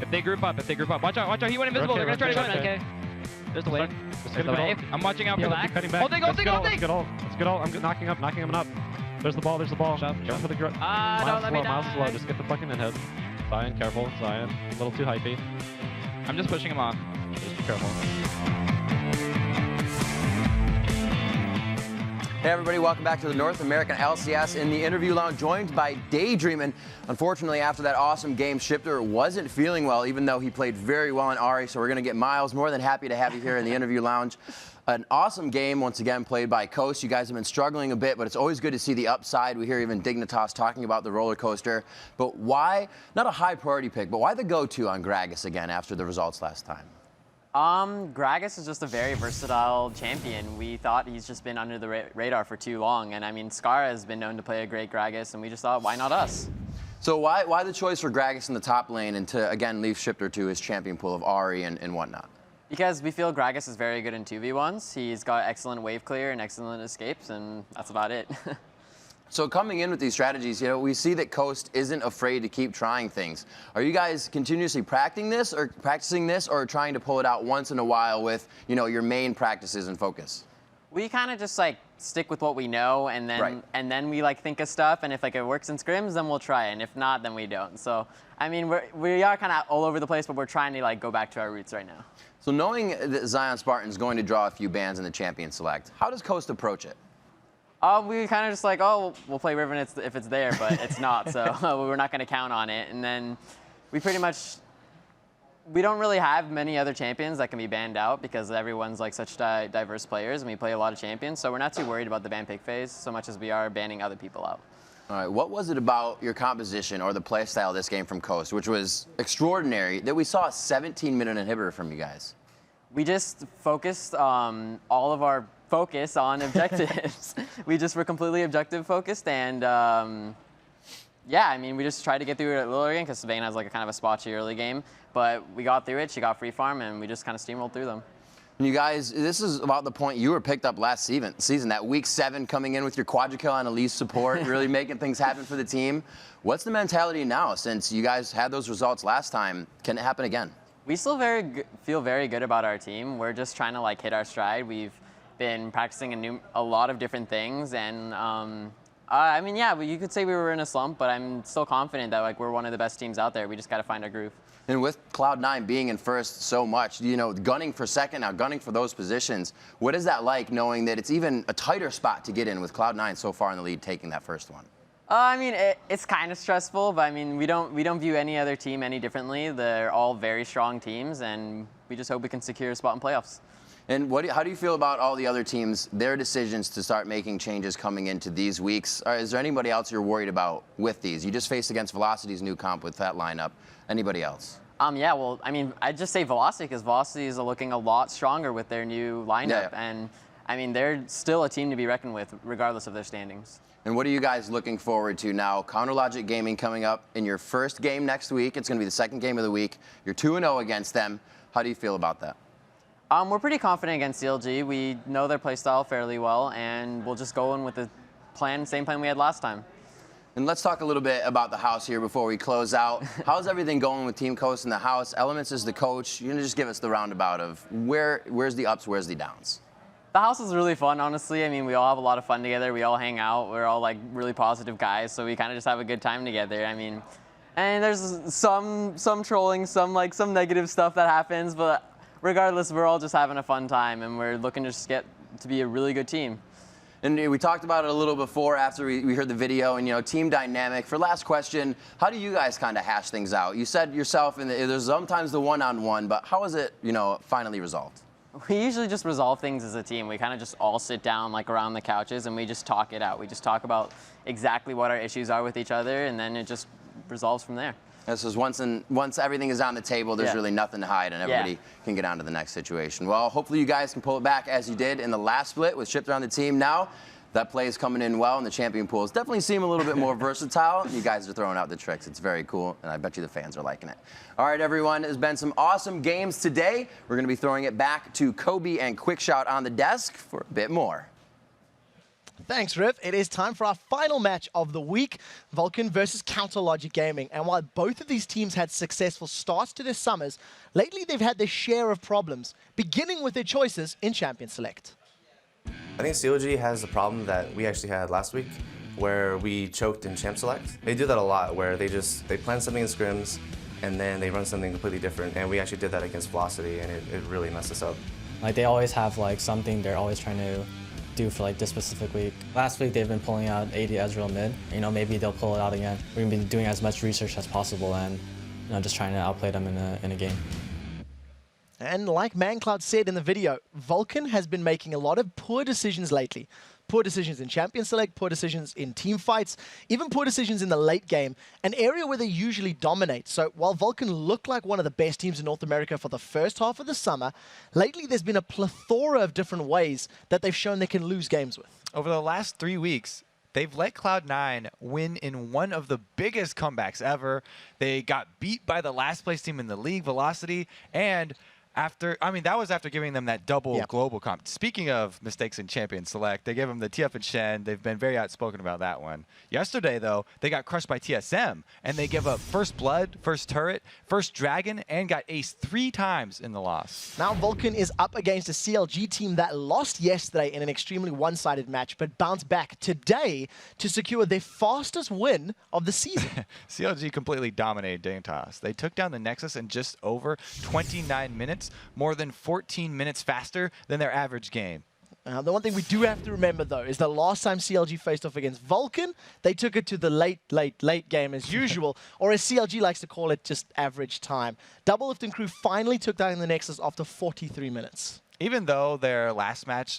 If they group up, watch out, he went invisible. They're gonna try to go in. Okay. There's the wave. There's the wave. I'm watching out for the cutting back. Hold thing. Let's get all. I'm knocking him up. There's the ball. Shove. Go for the grip. Don't let me die. Miles is low. Just get the fucking in head. Zion, careful. Zion, a little too hypey. I'm just pushing him off. Just be careful. Hey everybody, welcome back to the North American LCS in the interview lounge, joined by Daydream. And unfortunately, after that awesome game, Shifter wasn't feeling well, even though he played very well in Ari. So we're going to get Miles. More than happy to have you here in the interview lounge. An awesome game, once again, played by Coast. You guys have been struggling a bit, but it's always good to see the upside. We hear even Dignitas talking about the roller coaster. But why, not a high priority pick, but why the go-to on Gragas again after the results last time? Gragas is just a very versatile champion. We thought he's just been under the radar for too long. And I mean, Scar has been known to play a great Gragas, and we just thought, why not us? So why the choice for Gragas in the top lane and to, again, leave Shifter to his champion pool of Ari and whatnot? Because we feel Gragas is very good in 2v1s. He's got excellent wave clear and excellent escapes, and that's about it. So coming in with these strategies, you know, we see that Coast isn't afraid to keep trying things. Are you guys continuously practicing this or trying to pull it out once in a while with, you know, your main practices and focus? We kind of just like stick with what we know, and then we like think of stuff, and if like it works in scrims, then we'll try it, and if not, then we don't. So I mean, we are kind of all over the place, but we're trying to like go back to our roots right now. So knowing that Zion Spartan's going to draw a few bans in the champion select, how does Coast approach it? We kind of just like, oh, we'll play Riven if it's there, but it's not, so we're not going to count on it. And then we don't really have many other champions that can be banned out because everyone's like such diverse players, and we play a lot of champions, so we're not too worried about the ban pick phase so much as we are banning other people out. All right, what was it about your composition or the play style of this game from Coast, which was extraordinary, that we saw a 17-minute inhibitor from you guys? We just focused all of our focus on objectives. We just were completely objective focused, and yeah, I mean, we just tried to get through it a little again because Savannah has like a kind of a spotchy early game, but we got through it. She got free farm, and we just kind of steamrolled through them. And you guys, this is about the point you were picked up last season, that week 7 coming in with your quadra kill on Elise support, really making things happen for the team. What's the mentality now since you guys had those results last time? Can it happen again? We still feel very good about our team. We're just trying to like hit our stride. We've been practicing a lot of different things, and I mean, yeah, you could say we were in a slump, but I'm still confident that like we're one of the best teams out there. We just got to find our groove. And with Cloud9 being in first so much, you know, gunning for second now, gunning for those positions, what is that like knowing that it's even a tighter spot to get in with Cloud9 so far in the lead taking that first one? I mean, it's kind of stressful, but I mean, we don't view any other team any differently. They're all very strong teams, and we just hope we can secure a spot in playoffs. And how do you feel about all the other teams, their decisions to start making changes coming into these weeks? Is there anybody else you're worried about with these? You just faced against Velocity's new comp with that lineup. Anybody else? Yeah, well, I mean, I'd just say Velocity, because Velocity is looking a lot stronger with their new lineup. Yeah. And, I mean, they're still a team to be reckoned with, regardless of their standings. And what are you guys looking forward to now? Counterlogic Gaming coming up in your first game next week. It's going to be the second game of the week. You're 2-0 against them. How do you feel about that? We're pretty confident against CLG. We know their playstyle fairly well, and we'll just go in with the same plan we had last time. And let's talk a little bit about the house here before we close out. How's everything going with Team Coast in the house? Elements is the coach. You're going to just give us the roundabout of where's the ups, where's the downs? The house is really fun, honestly. I mean, we all have a lot of fun together. We all hang out. We're all like really positive guys, so we kind of just have a good time together. I mean, and there's some trolling, some negative stuff that happens, but regardless, we're all just having a fun time, and we're looking to just get to be a really good team. And we talked about it a little before after we heard the video, and, you know, team dynamic. For last question, how do you guys kind of hash things out? You said yourself, and there's sometimes the one-on-one, but how is it, you know, finally resolved? We usually just resolve things as a team. We kind of just all sit down like around the couches, and we just talk it out. We just talk about exactly what our issues are with each other, and then it just resolves from there. This is once everything is on the table, there's really nothing to hide, and everybody can get on to the next situation. Well, hopefully you guys can pull it back as you did in the last split with Shifter on the team now. That play is coming in well, and the champion pools definitely seem a little bit more versatile. You guys are throwing out the tricks. It's very cool, and I bet you the fans are liking it. All right, everyone, there's been some awesome games today. We're going to be throwing it back to Kobe and Quickshot on the desk for a bit more. Thanks, Riv. It is time for our final match of the week, Vulcan versus Counterlogic Gaming. And while both of these teams had successful starts to their summers, lately they've had their share of problems, beginning with their choices in Champion Select. I think CLG has a problem that we actually had last week, where we choked in Champ Select. They do that a lot, where they plan something in scrims, and then they run something completely different. And we actually did that against Velocity, and it really messed us up. Like, they always have like something they're always trying to do for like this specific week. Last week they've been pulling out AD Ezreal mid. You know, maybe they'll pull it out again. We're gonna be doing as much research as possible and, you know, just trying to outplay them in a game. And like ManCloud said in the video, Vulcan has been making a lot of poor decisions lately. Poor decisions in Champion Select, poor decisions in team fights, even poor decisions in the late game, an area where they usually dominate. So while Vulcan looked like one of the best teams in North America for the first half of the summer, lately there's been a plethora of different ways that they've shown they can lose games with. Over the last 3 weeks, they've let Cloud9 win in one of the biggest comebacks ever. They got beat by the last place team in the league, Velocity, and that was after giving them that double global comp. Speaking of mistakes in Champion Select, they gave them the TF and Shen. They've been very outspoken about that one. Yesterday, though, they got crushed by TSM, and they give up first blood, first turret, first dragon, and got ace 3 times in the loss. Now Vulcan is up against a CLG team that lost yesterday in an extremely one-sided match, but bounced back today to secure their fastest win of the season. CLG completely dominated Dignitas. They took down the Nexus in just over 29 minutes. More than 14 minutes faster than their average game. The one thing we do have to remember, though, is the last time CLG faced off against Vulcan, they took it to the late game as usual, or as CLG likes to call it, just average time. Doublelift and crew finally took down the Nexus after 43 minutes. Even though their last match,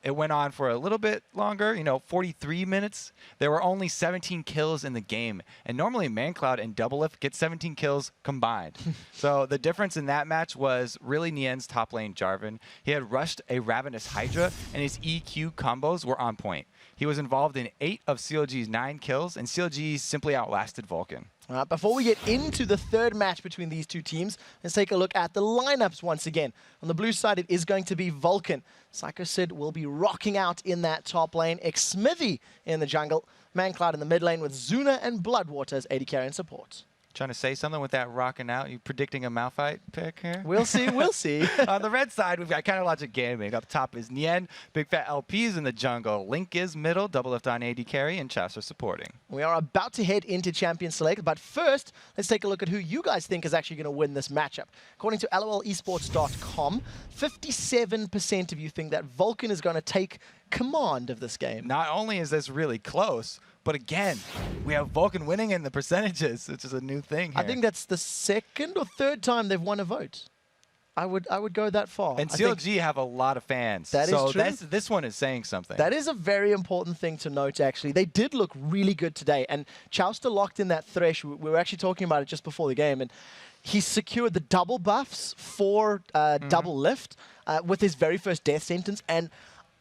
it went on for a little bit longer, 43 minutes, there were only 17 kills in the game. And normally ManCloud and Doublelift get 17 kills combined. So the difference in that match was really Nien's top lane Jarvan. He had rushed a Ravenous Hydra, and his EQ combos were on point. He was involved in 8 of CLG's 9 kills, and CLG simply outlasted Vulcan. Before we get into the third match between these two teams, let's take a look at the lineups once again. On the blue side, it is going to be Vulcan. Psycho Sid will be rocking out in that top lane. Xmithy in the jungle. ManCloud in the mid lane with Zuna and Bloodwater as AD carry and support. Trying to say something with that rocking out? You predicting a Malphite pick here? We'll see, we'll see. On the red side, we've got Counterlogic Gaming. Up top is Nien, Big Fat LPs in the jungle. Link is middle, Doublelift on AD carry, and Chaucer supporting. We are about to head into Champion Select, but first, let's take a look at who you guys think is actually going to win this matchup. According to LOLesports.com, 57% of you think that Vulcan is going to take command of this game. Not only is this really close, but again, we have Vulcan winning in the percentages, which is a new thing here. I think that's the second or third time they've won a vote. I would go that far. And CLG have a lot of fans. That is true. This one is saying something. That is a very important thing to note, actually. They did look really good today. And Chauster locked in that Thresh. We were actually talking about it just before the game. And he secured the double buffs for double lift with his very first death sentence. And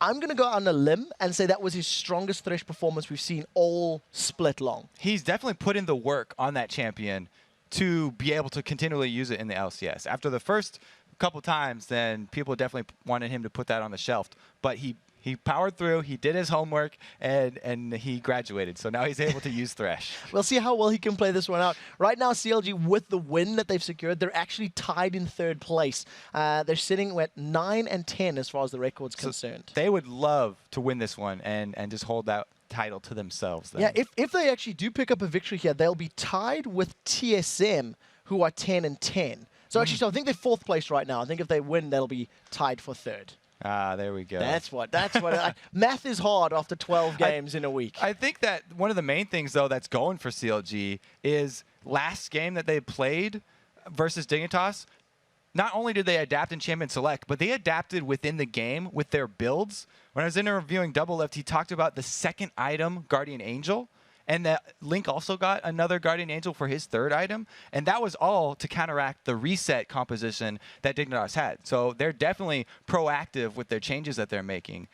I'm going to go on a limb and say that was his strongest Thresh performance we've seen all split long. He's definitely put in the work on that champion to be able to continually use it in the LCS. After the first couple times, then people definitely wanted him to put that on the shelf. But he powered through, he did his homework, and he graduated. So now he's able to use Thresh. We'll see how well he can play this one out. Right now, CLG, with the win that they've secured, they're actually tied in third place. They're sitting at 9 and 10 as far as the record's concerned. They would love to win this one and just hold that title to themselves. Then. Yeah, if they actually do pick up a victory here, they'll be tied with TSM, who are 10 and 10. So actually, so I think they're fourth place right now. I think if they win, they'll be tied for third. Ah, there we go. That's what math is hard after 12 games in a week. I think that one of the main things, though, that's going for CLG is last game that they played versus Dignitas, not only did they adapt in Champion Select, but they adapted within the game with their builds. When I was interviewing Doublelift, he talked about the second item, Guardian Angel, and that Link also got another Guardian Angel for his third item. And that was all to counteract the reset composition that Dignitas had. So they're definitely proactive with their changes that they're making,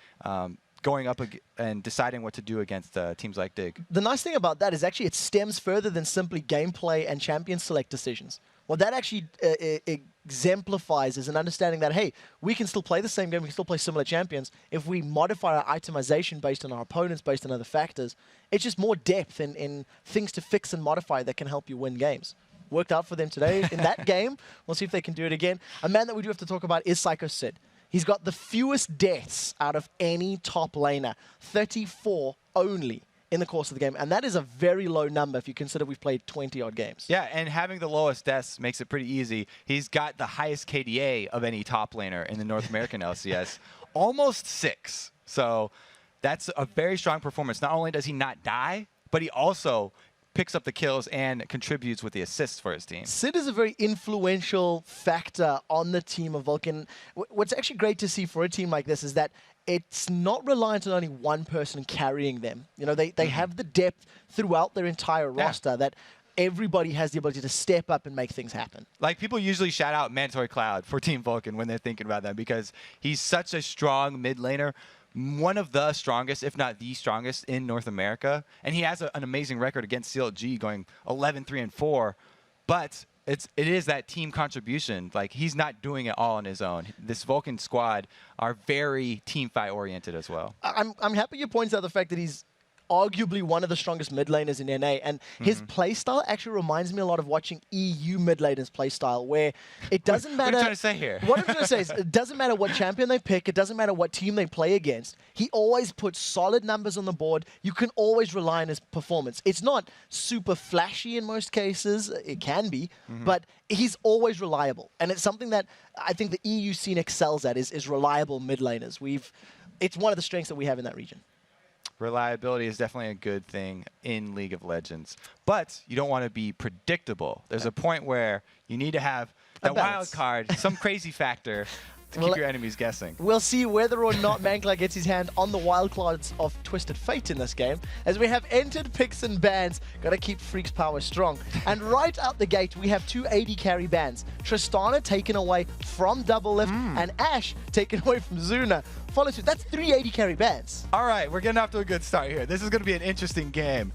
going up and deciding what to do against teams like Dig. The nice thing about that is actually it stems further than simply gameplay and Champion Select decisions. what that actually exemplifies is an understanding that, hey, we can still play the same game, we can still play similar champions. If we modify our itemization based on our opponents, based on other factors, it's just more depth in things to fix and modify that can help you win games. Worked out for them today in that game. We'll see if they can do it again. A man that we do have to talk about is Psycho Sid. He's got the fewest deaths out of any top laner, 34 only in the course of the game. And that is a very low number if you consider we've played 20-odd games. Yeah, and having the lowest deaths makes it pretty easy. He's got the highest KDA of any top laner in the North American LCS, almost 6. So that's a very strong performance. Not only does he not die, but he also picks up the kills and contributes with the assists for his team. Sid is a very influential factor on the team of Vulcan. What's actually great to see for a team like this is that it's not reliant on only one person carrying them. You know, they have the depth throughout their entire roster that everybody has the ability to step up and make things happen. Like, people usually shout out Mandatory Cloud for Team Vulcan when they're thinking about that because he's such a strong mid laner. One of the strongest, if not the strongest, in North America. And he has an amazing record against CLG, going 11-3-4. But it is that team contribution. Like, he's not doing it all on his own. This Vulcan squad are very team fight oriented as well. I'm happy you pointed out the fact that he's arguably one of the strongest mid laners in NA, and his playstyle actually reminds me a lot of watching EU mid laners playstyle, where it doesn't matter. What are you trying to say here? What I'm trying to say is it doesn't matter what champion they pick, it doesn't matter what team they play against. He always puts solid numbers on the board. You can always rely on his performance. It's not super flashy in most cases. It can be, but he's always reliable, and it's something that I think the EU scene excels at is reliable mid laners. It's one of the strengths that we have in that region. Reliability is definitely a good thing in League of Legends, but you don't want to be predictable. There's a point where you need to have that wild card, some crazy factor to keep your enemies guessing. We'll see whether or not Mancla gets his hand on the wild cards of Twisted Fate in this game, as we have entered picks and bans. Got to keep Freak's power strong. And right out the gate, we have 2 AD carry bans. Tristana taken away from Double Lift, and Ashe taken away from Zuna. Follow suit. That's 3 AD carry bans. All right, we're getting off to a good start here. This is going to be an interesting game.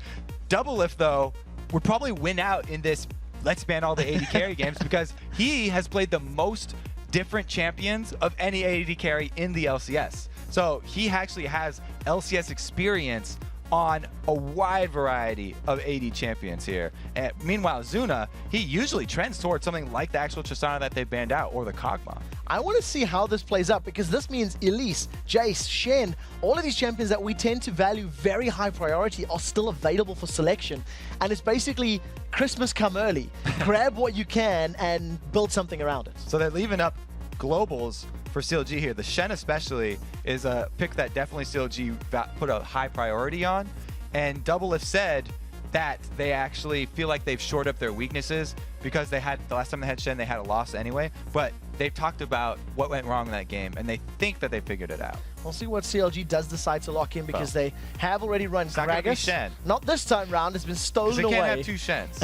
Double Lift, though, would probably win out in this let's ban all the AD carry games because he has played the most different champions of any AD carry in the LCS. So he actually has LCS experience on a wide variety of AD champions here. And meanwhile, Zuna, he usually trends towards something like the actual Tristana that they banned out, or the Kog'Maw. I want to see how this plays out, because this means Elise, Jace, Shen, all of these champions that we tend to value very high priority are still available for selection. And it's basically Christmas come early. Grab what you can and build something around it. So they're leaving up globals for CLG here. The Shen especially is a pick that definitely CLG put a high priority on. And Double Lift said that they actually feel like they've shored up their weaknesses because they had, the last time they had Shen, they had a loss anyway. But they've talked about what went wrong in that game, and they think that they figured it out. We'll see what CLG does decide to lock in, because they have already run Gragas. Not this time round. It's been stolen away. They can't have 2 Shens.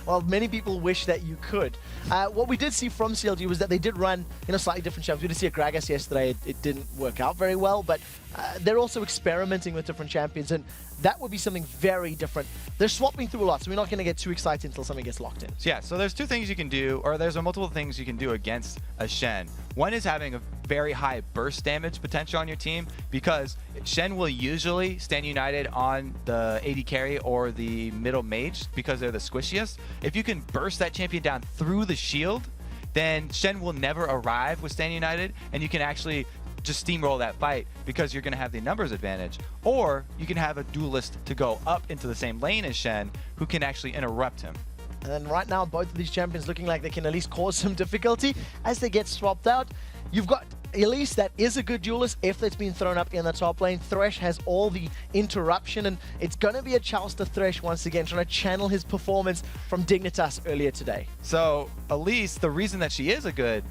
Well, many people wish that you could. What we did see from CLG was that they did run, slightly different champions. We did see a Gragas yesterday. It didn't work out very well, but they're also experimenting with different champions, and that would be something very different. They're swapping through a lot, so we're not going to get too excited until something gets locked in. So yeah, so there's 2 things you can do, or there's multiple things you can do against a Shen. One is having a very high burst damage potential on your team, because Shen will usually stand united on the AD carry or the middle mage because they're the squishiest. If you can burst that champion down through the shield, then Shen will never arrive with stand united, and you can actually just steamroll that fight because you're going to have the numbers advantage. Or you can have a duelist to go up into the same lane as Shen who can actually interrupt him. And then right now, both of these champions looking like they can at least cause some difficulty as they get swapped out. You've got Elise, that is a good duelist if that's been thrown up in the top lane. Thresh has all the interruption, and it's going to be a chance to Thresh once again, trying to channel his performance from Dignitas earlier today. So Elise, the reason that she is a good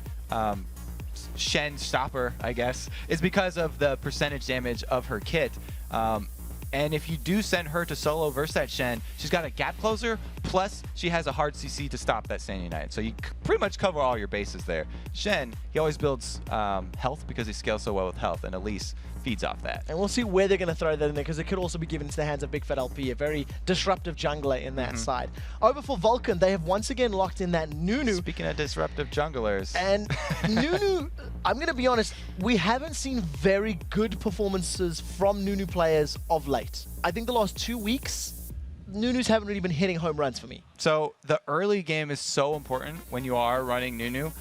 Shen stopper, I guess, is because of the percentage damage of her kit. And if you do send her to solo versus that Shen, she's got a gap closer Plus, she has a hard CC to stop that Stand United. So you pretty much cover all your bases there. Shen, he always builds health because he scales so well with health, and Elise feeds off that. And we'll see where they're going to throw that in there, because it could also be given into the hands of Big Fat LP, a very disruptive jungler in that side. Over for Vulcan, they have once again locked in that Nunu. Speaking of disruptive junglers. And Nunu, I'm going to be honest, we haven't seen very good performances from Nunu players of late. I think the last 2 weeks, Nunus haven't really been hitting home runs for me. So the early game is so important when you are running Nunu.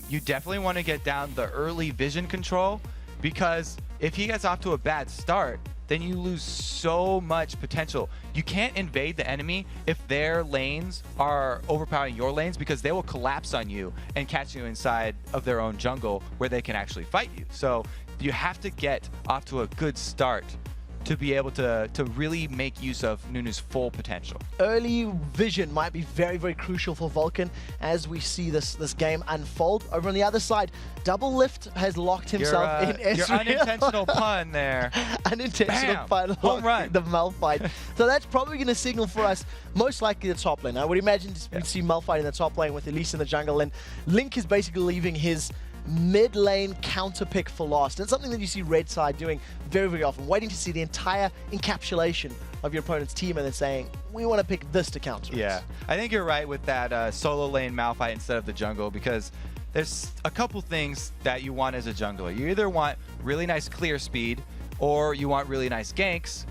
You definitely want to get down the early vision control, because if he gets off to a bad start, then you lose so much potential. You can't invade the enemy if their lanes are overpowering your lanes, because they will collapse on you and catch you inside of their own jungle where they can actually fight you. So you have to get off to a good start to be able to really make use of Nunu's full potential. Early vision might be very, very crucial for Vulcan as we see this game unfold. Over on the other side, Double Lift has locked himself in Ezreal. Your unintentional pun there. Unintentional pun. Home run. The Malphite. So that's probably going to signal for us most likely the top lane. I would imagine we'd see Malphite in the top lane with Elise in the jungle, and Link is basically leaving his mid-lane counter pick for last. And something that you see Red side doing very, very often, waiting to see the entire encapsulation of your opponent's team and then saying, we want to pick this to counter it. Yeah, I think you're right with that solo lane Malphite instead of the jungle, because there's a couple things that you want as a jungler. You either want really nice clear speed, or you want really nice ganks,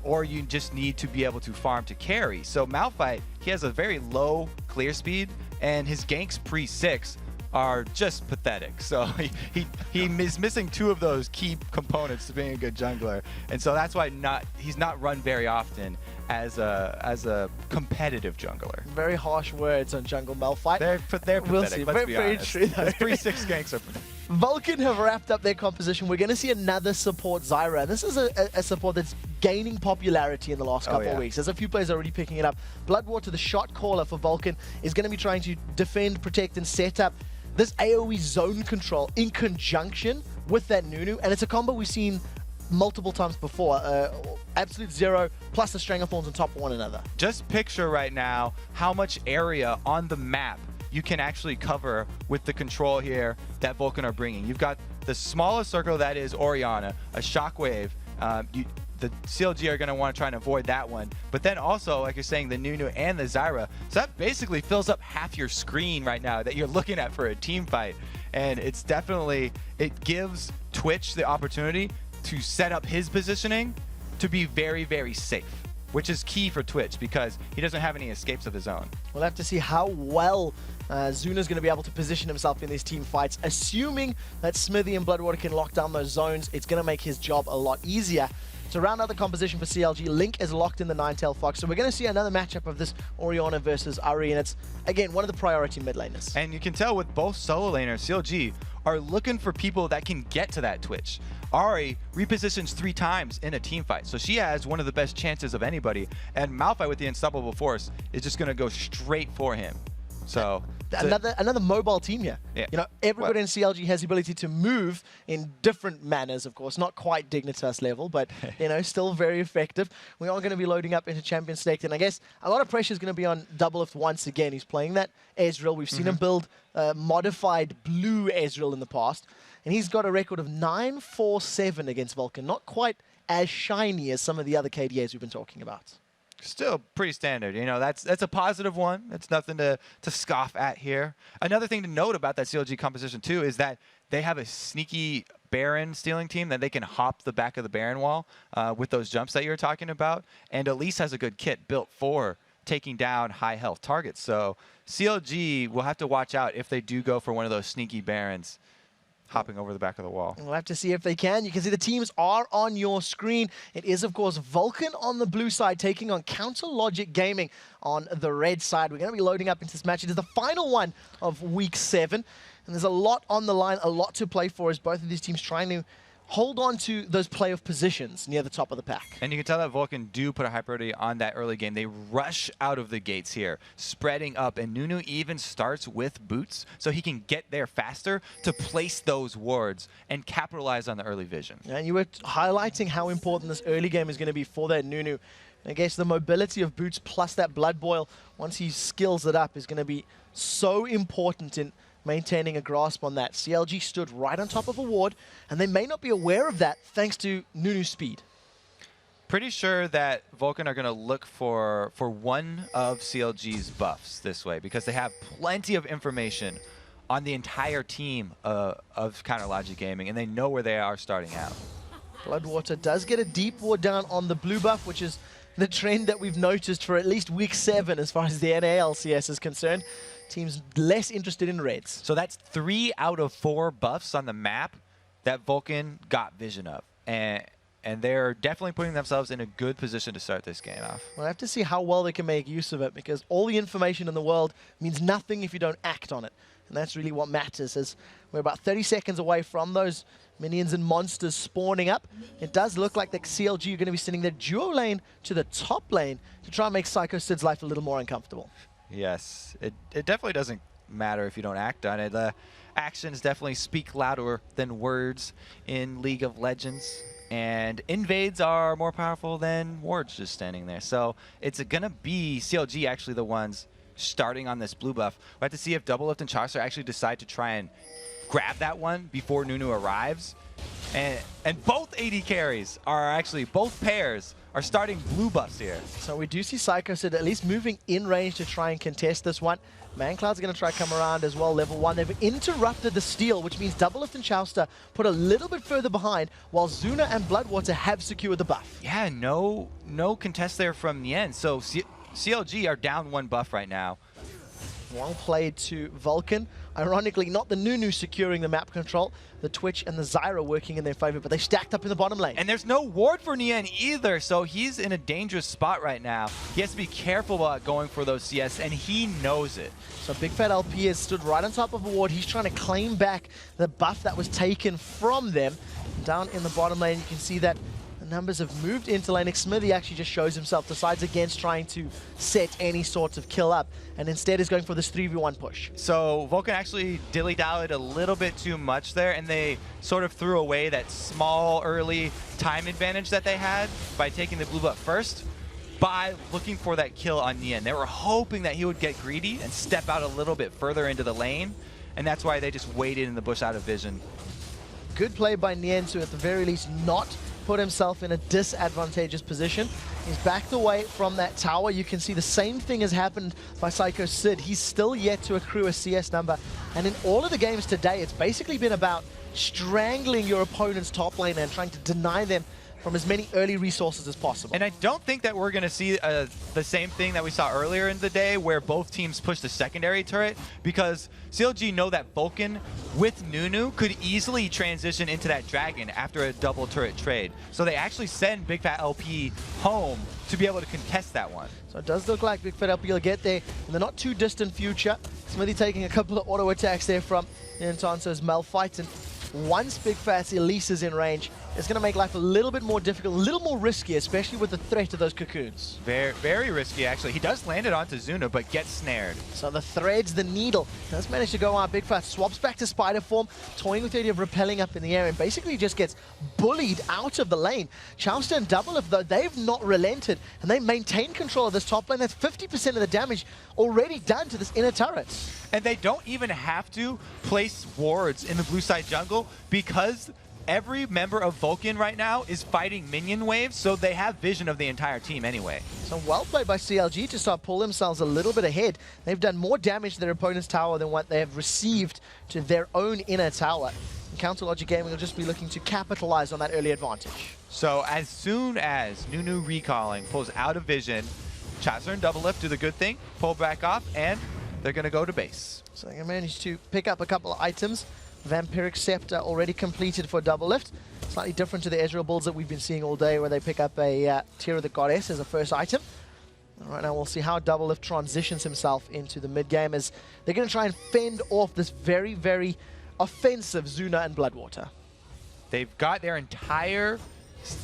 or you just need to be able to farm to carry. So Malphite, he has a very low clear speed, and his ganks pre-6 are just pathetic. So he is missing 2 of those key components to being a good jungler, and so that's why he's not run very often as a competitive jungler. Very harsh words on jungle Malphite. They're pathetic. We'll see. Let's be very honest. true, though. His pre-6 ganks are pathetic. Vulcan have wrapped up their composition. We're going to see another support, Zyra. This is a support that's gaining popularity in the last couple of weeks. There's a few players already picking it up. Bloodwater, the shot caller for Vulcan, is going to be trying to defend, protect, and set up this AoE zone control in conjunction with that Nunu, and it's a combo we've seen multiple times before. Absolute Zero plus the Stranglethorns on top of one another. Just picture right now how much area on the map you can actually cover with the control here that Vulcan are bringing. You've got the smallest circle that is Orianna, a Shockwave. The CLG are going to want to try and avoid that one. But then also, like you're saying, the Nunu and the Zyra. So that basically fills up half your screen right now that you're looking at for a team fight. And it's definitely, it gives Twitch the opportunity to set up his positioning to be very, very safe, which is key for Twitch because he doesn't have any escapes of his own. We'll have to see how well Zuna's going to be able to position himself in these team fights. Assuming that Smithy and Bloodwater can lock down those zones, it's going to make his job a lot easier. To round out the composition for CLG, Link is locked in the Ninetale Fox. So we're going to see another matchup of this Orianna versus Ari, and it's, again, one of the priority mid laners. And you can tell with both solo laners, CLG are looking for people that can get to that Twitch. Ari repositions 3 times in a team fight, so she has one of the best chances of anybody. And Malphite with the Unstoppable Force is just going to go straight for him. So another mobile team here. Yeah. You know, everybody in CLG has the ability to move in different manners, of course, not quite Dignitas level, but you know, still very effective. We are going to be loading up into Champion Staked, and I guess a lot of pressure is going to be on Double Lift once again. He's playing that Ezreal. We've seen him build modified blue Ezreal in the past, and he's got a record of 9-4-7 against Vulcan. Not quite as shiny as some of the other KDAs we've been talking about. Still pretty standard. You know, that's a positive one. That's nothing to scoff at here. Another thing to note about that CLG composition too is that they have a sneaky Baron stealing team that they can hop the back of the Baron wall with those jumps that you're talking about. And Elise has a good kit built for taking down high health targets. So CLG will have to watch out if they do go for one of those sneaky Barons hopping over the back of the wall. And we'll have to see if they can. You can see the teams are on your screen. It is, of course, Vulcan on the blue side taking on Counter Logic Gaming on the red side. We're going to be loading up into this match. It is the final one of Week 7. And there's a lot on the line, a lot to play for as both of these teams trying to hold on to those playoff positions near the top of the pack. And you can tell that Vulcan do put a high priority on that early game. They rush out of the gates here, spreading up. And Nunu even starts with boots, so he can get there faster to place those wards and capitalize on the early vision. And you were highlighting how important this early game is going to be for that Nunu. I guess the mobility of Boots plus that Blood Boil, once he skills it up, is going to be so important in maintaining a grasp on that. CLG stood right on top of a ward, and they may not be aware of that thanks to Nunu's speed. Pretty sure that Vulcan are going to look for one of CLG's buffs this way because they have plenty of information on the entire team of Counter Logic Gaming, and they know where they are starting out. Bloodwater does get a deep ward down on the blue buff, which is the trend that we've noticed for at least week 7 as far as the NA LCS is concerned. Teams less interested in reds. So that's 3 out of 4 buffs on the map that Vulcan got vision of. And they're definitely putting themselves in a good position to start this game off. We'll have to see how well they can make use of it, because all the information in the world means nothing if you don't act on it. And that's really what matters, as we're about 30 seconds away from those minions and monsters spawning up. It does look like the CLG are going to be sending their duo lane to the top lane to try and make Psycho Sid's life a little more uncomfortable. Yes, it definitely doesn't matter if you don't act on it. Actions definitely speak louder than words in League of Legends. And invades are more powerful than wards just standing there. So it's going to be CLG actually the ones starting on this blue buff. We'll have to see if Doublelift and Chaucer actually decide to try and grab that one before Nunu arrives. And both AD carries are actually, both pairs are starting blue buffs here. So we do see Psycho Sid at least moving in range to try and contest this one. ManCloud's going to try to come around as well, level 1. They've interrupted the steal, which means Doublelift and Chauster put a little bit further behind, while Zuna and Bloodwater have secured the buff. Yeah, no contest there from Nien. So CLG are down 1 buff right now. Well played to Vulcan. Ironically, not the Nunu securing the map control, the Twitch and the Zyra working in their favor, but they stacked up in the bottom lane. And there's no ward for Nien either, so he's in a dangerous spot right now. He has to be careful about going for those CS, and he knows it. So Big Fat LP has stood right on top of a ward. He's trying to claim back the buff that was taken from them. Down in the bottom lane, you can see that the numbers have moved into lane. Smithy actually just shows himself, decides against trying to set any sort of kill up, and instead is going for this 3v1 push. So Vulcan actually dilly-dallied a little bit too much there, and they sort of threw away that small early time advantage that they had by taking the blue buff first by looking for that kill on Nien. They were hoping that he would get greedy and step out a little bit further into the lane, and that's why they just waited in the bush out of vision. Good play by Nien to at the very least not put himself in a disadvantageous position. He's backed away from that tower. You can see the same thing has happened by Psycho Sid. He's still yet to accrue a CS number. And in all of the games today, it's basically been about strangling your opponent's top lane and trying to deny them from as many early resources as possible. And I don't think that we're going to see the same thing that we saw earlier in the day where both teams push the secondary turret, because CLG know that Vulcan with Nunu could easily transition into that dragon after a double turret trade. So they actually send Big Fat LP home to be able to contest that one. So it does look like Big Fat LP will get there in the not too distant future. Smithy taking a couple of auto attacks there from Intanso's Malphite, and once Big Fat Elise is in range, it's going to make life a little bit more difficult, a little more risky, especially with the threat of those cocoons. Very, very risky, actually. He does land it onto Zuna, but gets snared. So the threads, the needle, does manage to go out. Big Fat swaps back to spider form, toying with the idea of rappelling up in the air, and basically just gets bullied out of the lane. Chauster and Doublelift, though, they've not relented, and they maintain control of this top lane. That's 50% of the damage already done to this inner turret. And they don't even have to place wards in the blue side jungle, because every member of Vulcan right now is fighting minion waves, so they have vision of the entire team anyway. So well played by CLG to start pull themselves a little bit ahead. They've done more damage to their opponent's tower than what they have received to their own inner tower. And Counter Logic Gaming will just be looking to capitalize on that early advantage. So as soon as Nunu recalling pulls out of vision, Chaucer and Doublelift do the good thing, pull back off, and they're going to go to base. So they managed to pick up a couple of items. Vampiric Scepter already completed for Doublelift. Slightly different to the Ezreal builds that we've been seeing all day, where they pick up a Tear of the Goddess as a first item. And right now we'll see how Doublelift transitions himself into the mid-game, as they're going to try and fend off this very, very offensive Zuna and Bloodwater. They've got their entire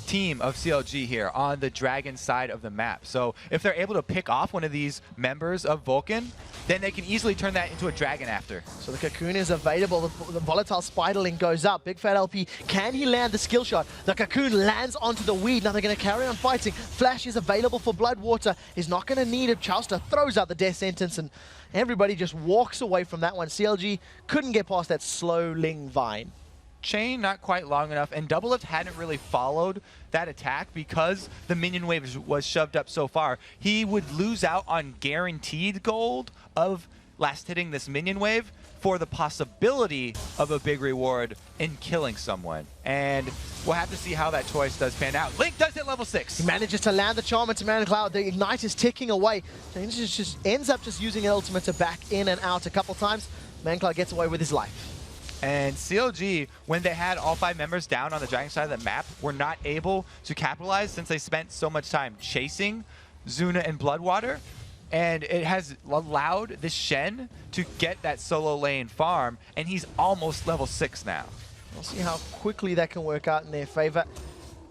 team of CLG here on the Dragon side of the map. So if they're able to pick off one of these members of Vulcan, then they can easily turn that into a Dragon after. So the Cocoon is available. The volatile Spiderling goes up. Big Fat LP, can he land the skill shot? The Cocoon lands onto the Weed. Now they're going to carry on fighting. Flash is available for Bloodwater. He's not going to need it. Chowster throws out the death sentence, and everybody just walks away from that one. CLG couldn't get past that slow Ling Vine. Chain not quite long enough, and Doublelift hadn't really followed that attack because the minion wave was shoved up so far. He would lose out on guaranteed gold of last hitting this minion wave for the possibility of a big reward in killing someone. And we'll have to see how that choice does pan out. Link does hit level 6. He manages to land the charm into ManCloud. The Ignite is ticking away. And he just ends up just using an ultimate to back in and out a couple times. ManCloud gets away with his life. And CLG, when they had all 5 members down on the Dragon side of the map, were not able to capitalize since they spent so much time chasing Zuna and Bloodwater. And it has allowed this Shen to get that solo lane farm, and he's almost level 6 now. We'll see how quickly that can work out in their favor.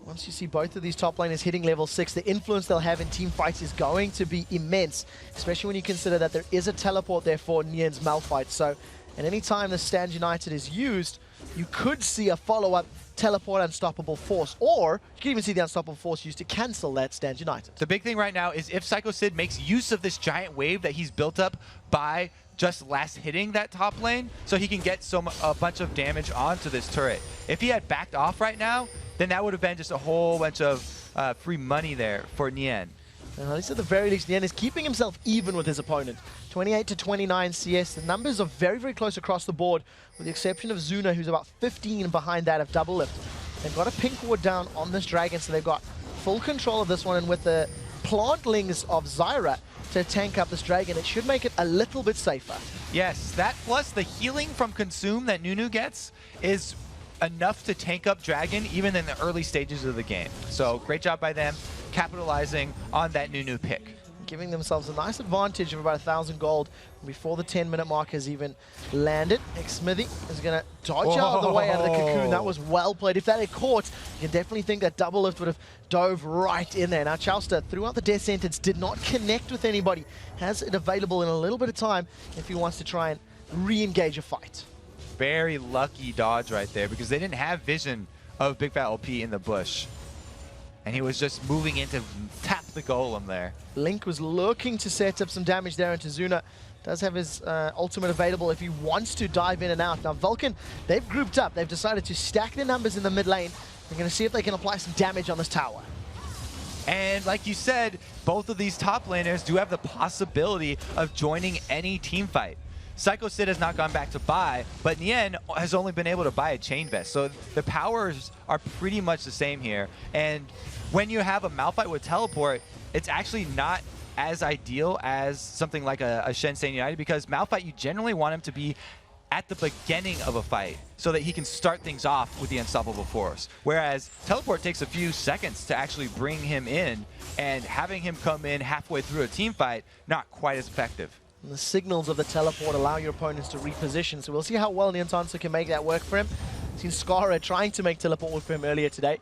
Once you see both of these top laners hitting level 6, the influence they'll have in team fights is going to be immense, especially when you consider that there is a teleport there for Nian's Malphite. So at any time the Stand United is used, you could see a follow-up teleport Unstoppable Force, or you can even see the Unstoppable Force used to cancel that Stand United. The big thing right now is if Psycho Sid makes use of this giant wave that he's built up by just last hitting that top lane, so he can get a bunch of damage onto this turret. If he had backed off right now, then that would have been just a whole bunch of free money there for Nian. At least at the very least, Nian is keeping himself even with his opponent. 28 to 29 CS. The numbers are very, very close across the board, with the exception of Zuna, who's about 15 behind that of Doublelift. They've got a pink ward down on this Dragon, so they've got full control of this one, and with the plantlings of Zyra to tank up this Dragon, it should make it a little bit safer. Yes, that plus the healing from Consume that Nunu gets is enough to tank up Dragon even in the early stages of the game. So great job by them capitalizing on that Nunu pick. Giving themselves a nice advantage of about 1,000 gold before the 10-minute mark has even landed. Smithy is going to dodge out of the way out of the Cocoon. That was well played. If that had caught, you can definitely think that Doublelift would have dove right in there. Now Chowster, throughout the death sentence, did not connect with anybody. Has it available in a little bit of time if he wants to try and re-engage a fight. Very lucky dodge right there because they didn't have vision of Big Fat LP in the bush. And he was just moving in to tap the golem there. Link was looking to set up some damage there into Zuna. Does have his ultimate available if he wants to dive in and out. Now Vulcan, they've grouped up. They've decided to stack their numbers in the mid lane. They're going to see if they can apply some damage on this tower. And like you said, both of these top laners do have the possibility of joining any team fight. Psycho Sid has not gone back to buy, but Nian has only been able to buy a Chain Vest. So the powers are pretty much the same here. And when you have a Malphite with teleport, it's actually not as ideal as something like a Shen Stand United, because Malphite, you generally want him to be at the beginning of a fight so that he can start things off with the Unstoppable Force. Whereas teleport takes a few seconds to actually bring him in, and having him come in halfway through a team fight, not quite as effective. And the signals of the teleport allow your opponents to reposition, so we'll see how well Niantansu can make that work for him. Seen Skara trying to make teleport work for him earlier today.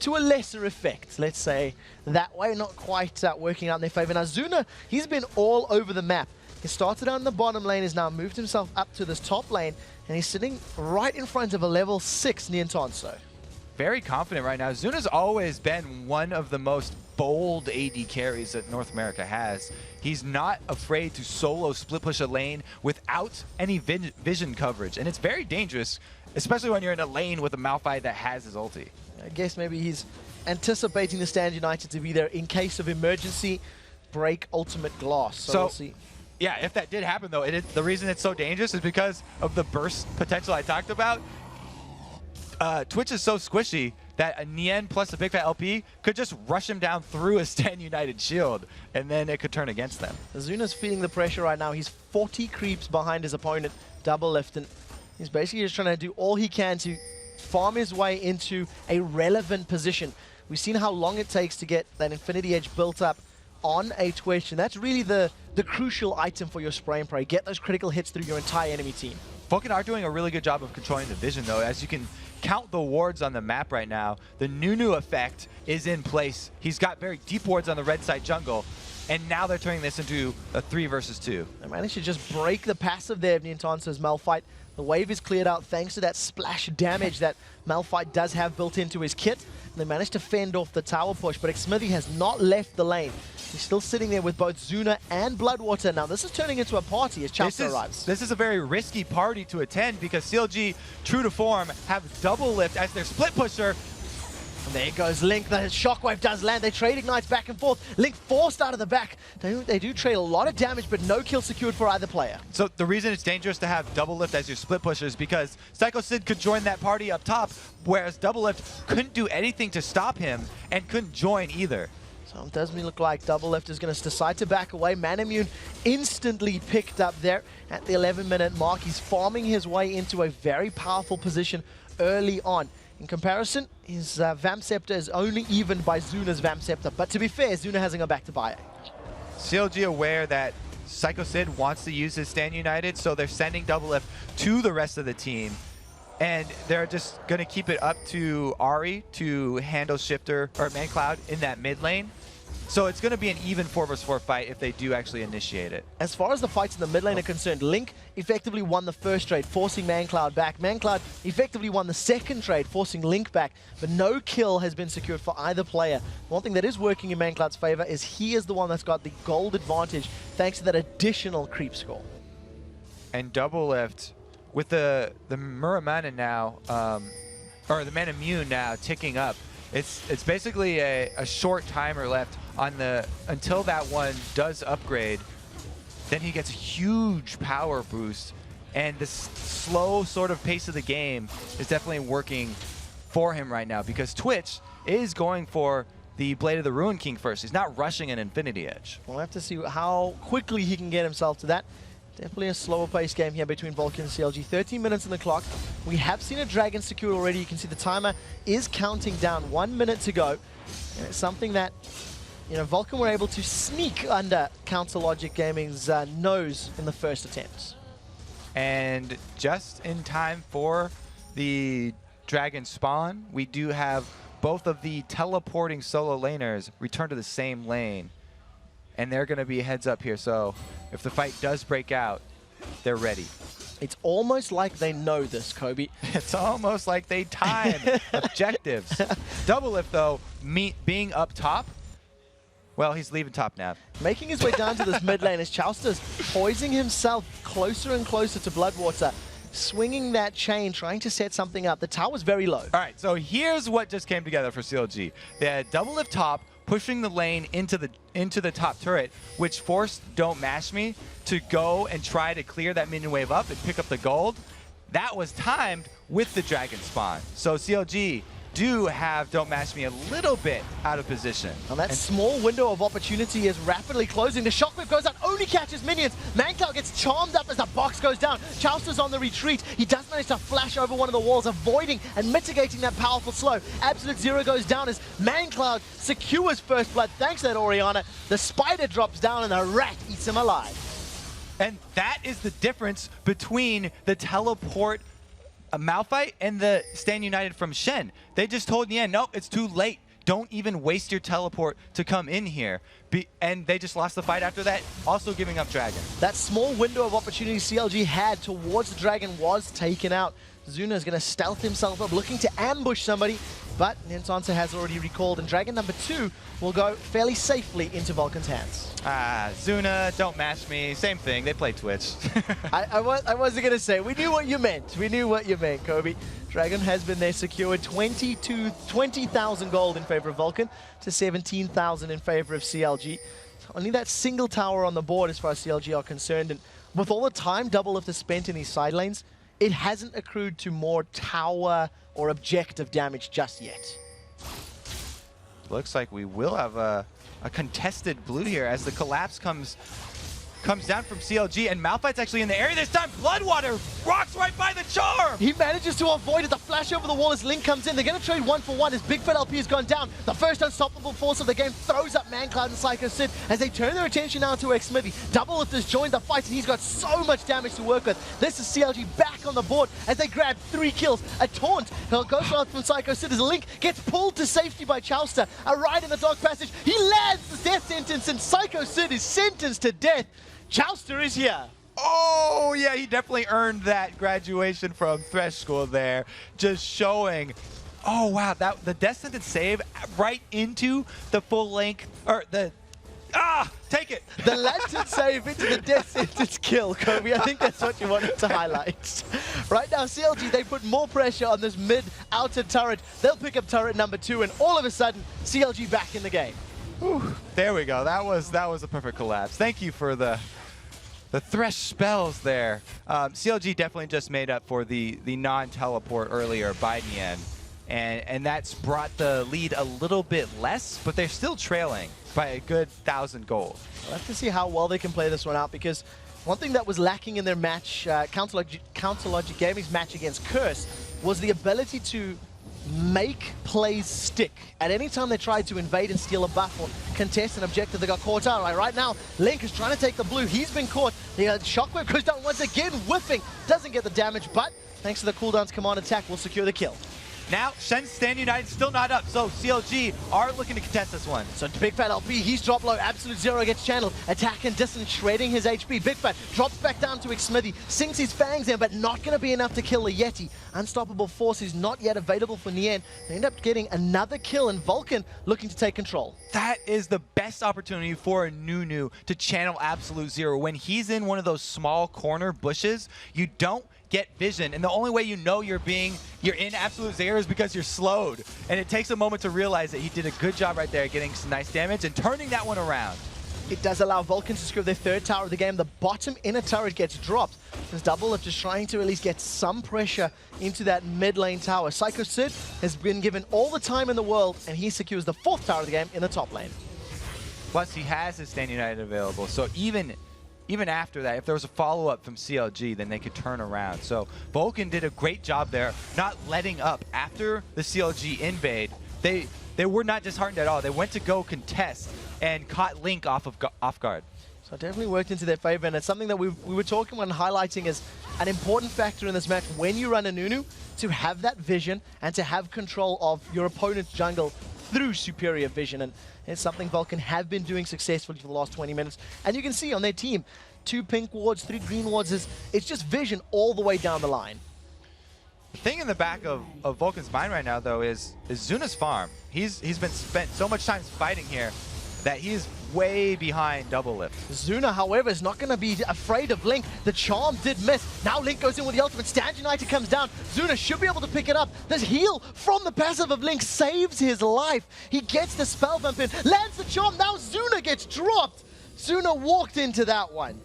To a lesser effect, let's say that way, not quite working out in their favor. Now Zuna, he's been all over the map. He started on the bottom lane, has now moved himself up to this top lane, and he's sitting right in front of a level 6 Niantansu. Very confident right now. Zuna's always been one of the most bold AD carries that North America has. He's not afraid to solo split push a lane without any vision coverage, and it's very dangerous, especially when you're in a lane with a Malphite that has his ulti. I guess maybe he's anticipating the Stand United to be there in case of emergency, break ultimate glass. So we'll see. Yeah, if that did happen though, the reason it's so dangerous is because of the burst potential I talked about. Twitch is so squishy that a Nian plus a Big Fat LP could just rush him down through a Stand United shield, and then it could turn against them. Zuna's feeling the pressure right now. He's 40 creeps behind his opponent, Doublelift, and he's basically just trying to do all he can to farm his way into a relevant position. We've seen how long it takes to get that Infinity Edge built up on a Twitch, and that's really the crucial item for your spray and pray. Get those critical hits through your entire enemy team. Vulcan are doing a really good job of controlling the vision, though. As you can count the wards on the map right now, the Nunu effect is in place. He's got very deep wards on the red side jungle, and now they're turning this into a 3 versus 2. They managed to just break the passive there of Nintance's Malphite. The wave is cleared out thanks to that splash damage that Malphite does have built into his kit. And they managed to fend off the tower push, but Xmithy has not left the lane. He's still sitting there with both Zuna and Bloodwater. Now this is turning into a party as Chowster arrives. This is a very risky party to attend because CLG, true to form, have Double Lift as their split pusher. And there goes Link. The shockwave does land. They trade ignites back and forth. Link forced out of the back. They do trade a lot of damage, but no kill secured for either player. So the reason it's dangerous to have Double Lift as your split pusher is because Psycho Sid could join that party up top, whereas Double Lift couldn't do anything to stop him and couldn't join either. So it does look like Double Lift is going to decide to back away. Manamune instantly picked up there at the 11-minute mark. He's farming his way into a very powerful position early on. In comparison, his Vamp Scepter is only evened by Zuna's Vamp Scepter. But to be fair, Zuna hasn't gone back to buy it. CLG aware that Psycho Sid wants to use his Stand United, so they're sending Double Lift to the rest of the team. And they're just going to keep it up to Ahri to handle Shifter or ManCloud in that mid lane. So it's going to be an even 4 vs 4 fight if they do actually initiate it. As far as the fights in the mid lane are concerned, Link effectively won the first trade, forcing ManCloud back. ManCloud effectively won the second trade, forcing Link back, but no kill has been secured for either player. One thing that is working in ManCloud's favor is he is the one that's got the gold advantage thanks to that additional creep score. And Double Lift with the Muramana now, or the Manamune now ticking up. It's basically a short timer left on the until that one does upgrade. Then he gets a huge power boost, and this slow sort of pace of the game is definitely working for him right now because Twitch is going for the Blade of the Ruin King first. He's not rushing an Infinity Edge. We'll have to see how quickly he can get himself to that. Definitely a slower pace game here between Vulcan and CLG. 13 minutes on the clock. We have seen a Dragon secured already. You can see the timer is counting down. 1 minute to go. And it's something that, you know, Vulcan were able to sneak under Counter Logic Gaming's nose in the first attempt. And just in time for the Dragon spawn, we do have both of the teleporting solo laners return to the same lane. And they're going to be heads up here, so if the fight does break out, they're ready. It's almost like they know this, Kobe. It's almost like they time objectives. Double Lift, though, being up top, well, he's leaving top now. Making his way down to this mid lane as Chowster's poising himself closer and closer to Bloodwater, swinging that chain, trying to set something up. The tower's very low. All right, so here's what just came together for CLG. They had Double Lift top, pushing the lane into the top turret, which forced Don't Mash Me to go and try to clear that minion wave up and pick up the gold. That was timed with the Dragon spawn. So CLG do have Don't Mash Me a little bit out of position. And that small window of opportunity is rapidly closing. The shockwave goes out, only catches minions. ManCloud gets charmed up as the box goes down. Chowster's on the retreat. He does manage to flash over one of the walls, avoiding and mitigating that powerful slow. Absolute Zero goes down as ManCloud secures first blood thanks to that Orianna. The spider drops down and the rat eats him alive. And that is the difference between the teleport Malphite and the Stand United from Shen. They just told Nian, nope, it's too late. Don't even waste your teleport to come in here. And they just lost the fight after that, also giving up Dragon. That small window of opportunity CLG had towards the Dragon was taken out. Zuna is going to stealth himself up, looking to ambush somebody, but Nintance has already recalled, and Dragon number 2 will go fairly safely into Vulcan's hands. Zuna, Don't Mash Me, same thing. They play Twitch. I wasn't going to say. We knew what you meant. We knew what you meant, Kobe. Dragon has been there secured 20,000 gold in favor of Vulcan to 17,000 in favor of CLG. Only that single tower on the board as far as CLG are concerned, and with all the time Double Lift has spent in these side lanes, it hasn't accrued to more tower or objective damage just yet. Looks like we will have a contested blue here as the collapse comes down from CLG, and Malphite's actually in the area this time. Bloodwater rocks right by the charm! He manages to avoid it. The flash over the wall as Link comes in. They're going to trade 1-for-1 as Big Fat LP has gone down. The first unstoppable force of the game throws up ManCloud and Psycho Sid as they turn their attention now to Xmithy. Double Lift has joined the fight, and he's got so much damage to work with. This is CLG back back on the board as they grab 3 kills. A taunt goes out from Psycho Sid as Link gets pulled to safety by Chowster. A ride in the Dark Passage. He lands the death sentence and Psycho Sid is sentenced to death. Chowster is here. Oh, yeah, he definitely earned that graduation from Thresh School there. Just showing, oh, wow, that the death sentence save right into the full length, or the, take it. The lantern save into the death sentence kill, Kobe. I think that's what you wanted to highlight. Right now, CLG, they put more pressure on this mid-outer turret. They'll pick up turret number 2, and all of a sudden, CLG back in the game. Whew, there we go. That was a perfect collapse. Thank you for the Thresh spells there. CLG definitely just made up for the non-teleport earlier by Nien. And that's brought the lead a little bit less, but they're still trailing by a good 1,000 gold. We'll have to see how well they can play this one out, because one thing that was lacking in their match, Counter Logic Gaming's match against Curse, was the ability to make plays stick. At any time they tried to invade and steal a buff or contest an objective, they got caught out. Right now, Link is trying to take the blue. He's been caught. The Shockwave goes down once again, whiffing. Doesn't get the damage, but thanks to the cooldown's command attack, will secure the kill. Now, Shen's Stand United still not up, so CLG are looking to contest this one. So Big Fat LP, he's dropped low. Absolute Zero gets channeled. Attack and distance, shredding his HP. Big Fat drops back down to Xmithy, sinks his fangs in, but not going to be enough to kill the Yeti. Unstoppable Force is not yet available for Nien. They end up getting another kill, and Vulcan looking to take control. That is the best opportunity for a Nunu to channel Absolute Zero. When he's in one of those small corner bushes, you don't get vision, and the only way you know you're in Absolute Zero is because you're slowed, and it takes a moment to realize that he did a good job right there getting some nice damage and turning that one around. It does allow Vulcan to secure their 3rd tower of the game. The bottom inner turret gets dropped. As Double Lift is trying to at least get some pressure into that mid lane tower. Psycho Sid has been given all the time in the world, and he secures the 4th tower of the game in the top lane. Plus, he has his Stand United available, so even after that, if there was a follow-up from CLG, then they could turn around. So Vulcan did a great job there, not letting up. After the CLG invade, they were not disheartened at all. They went to go contest and caught Link off guard. So it definitely worked into their favor, and it's something that we were talking about and highlighting as an important factor in this match when you run a Nunu, to have that vision and to have control of your opponent's jungle through superior vision. And it's something Vulcan have been doing successfully for the last 20 minutes. And you can see on their team, 2 pink wards, 3 green wards, it's just vision all the way down the line. The thing in the back of Vulcan's mind right now, though, is Zuna's farm. He's been spent so much time fighting here that he's way behind Double Lift. Zuna, however, is not going to be afraid of Link. The charm did miss. Now Link goes in with the ultimate. Stand United comes down. Zuna should be able to pick it up. This heal from the passive of Link saves his life. He gets the spell bump in, lands the charm. Now Zuna gets dropped. Zuna walked into that one.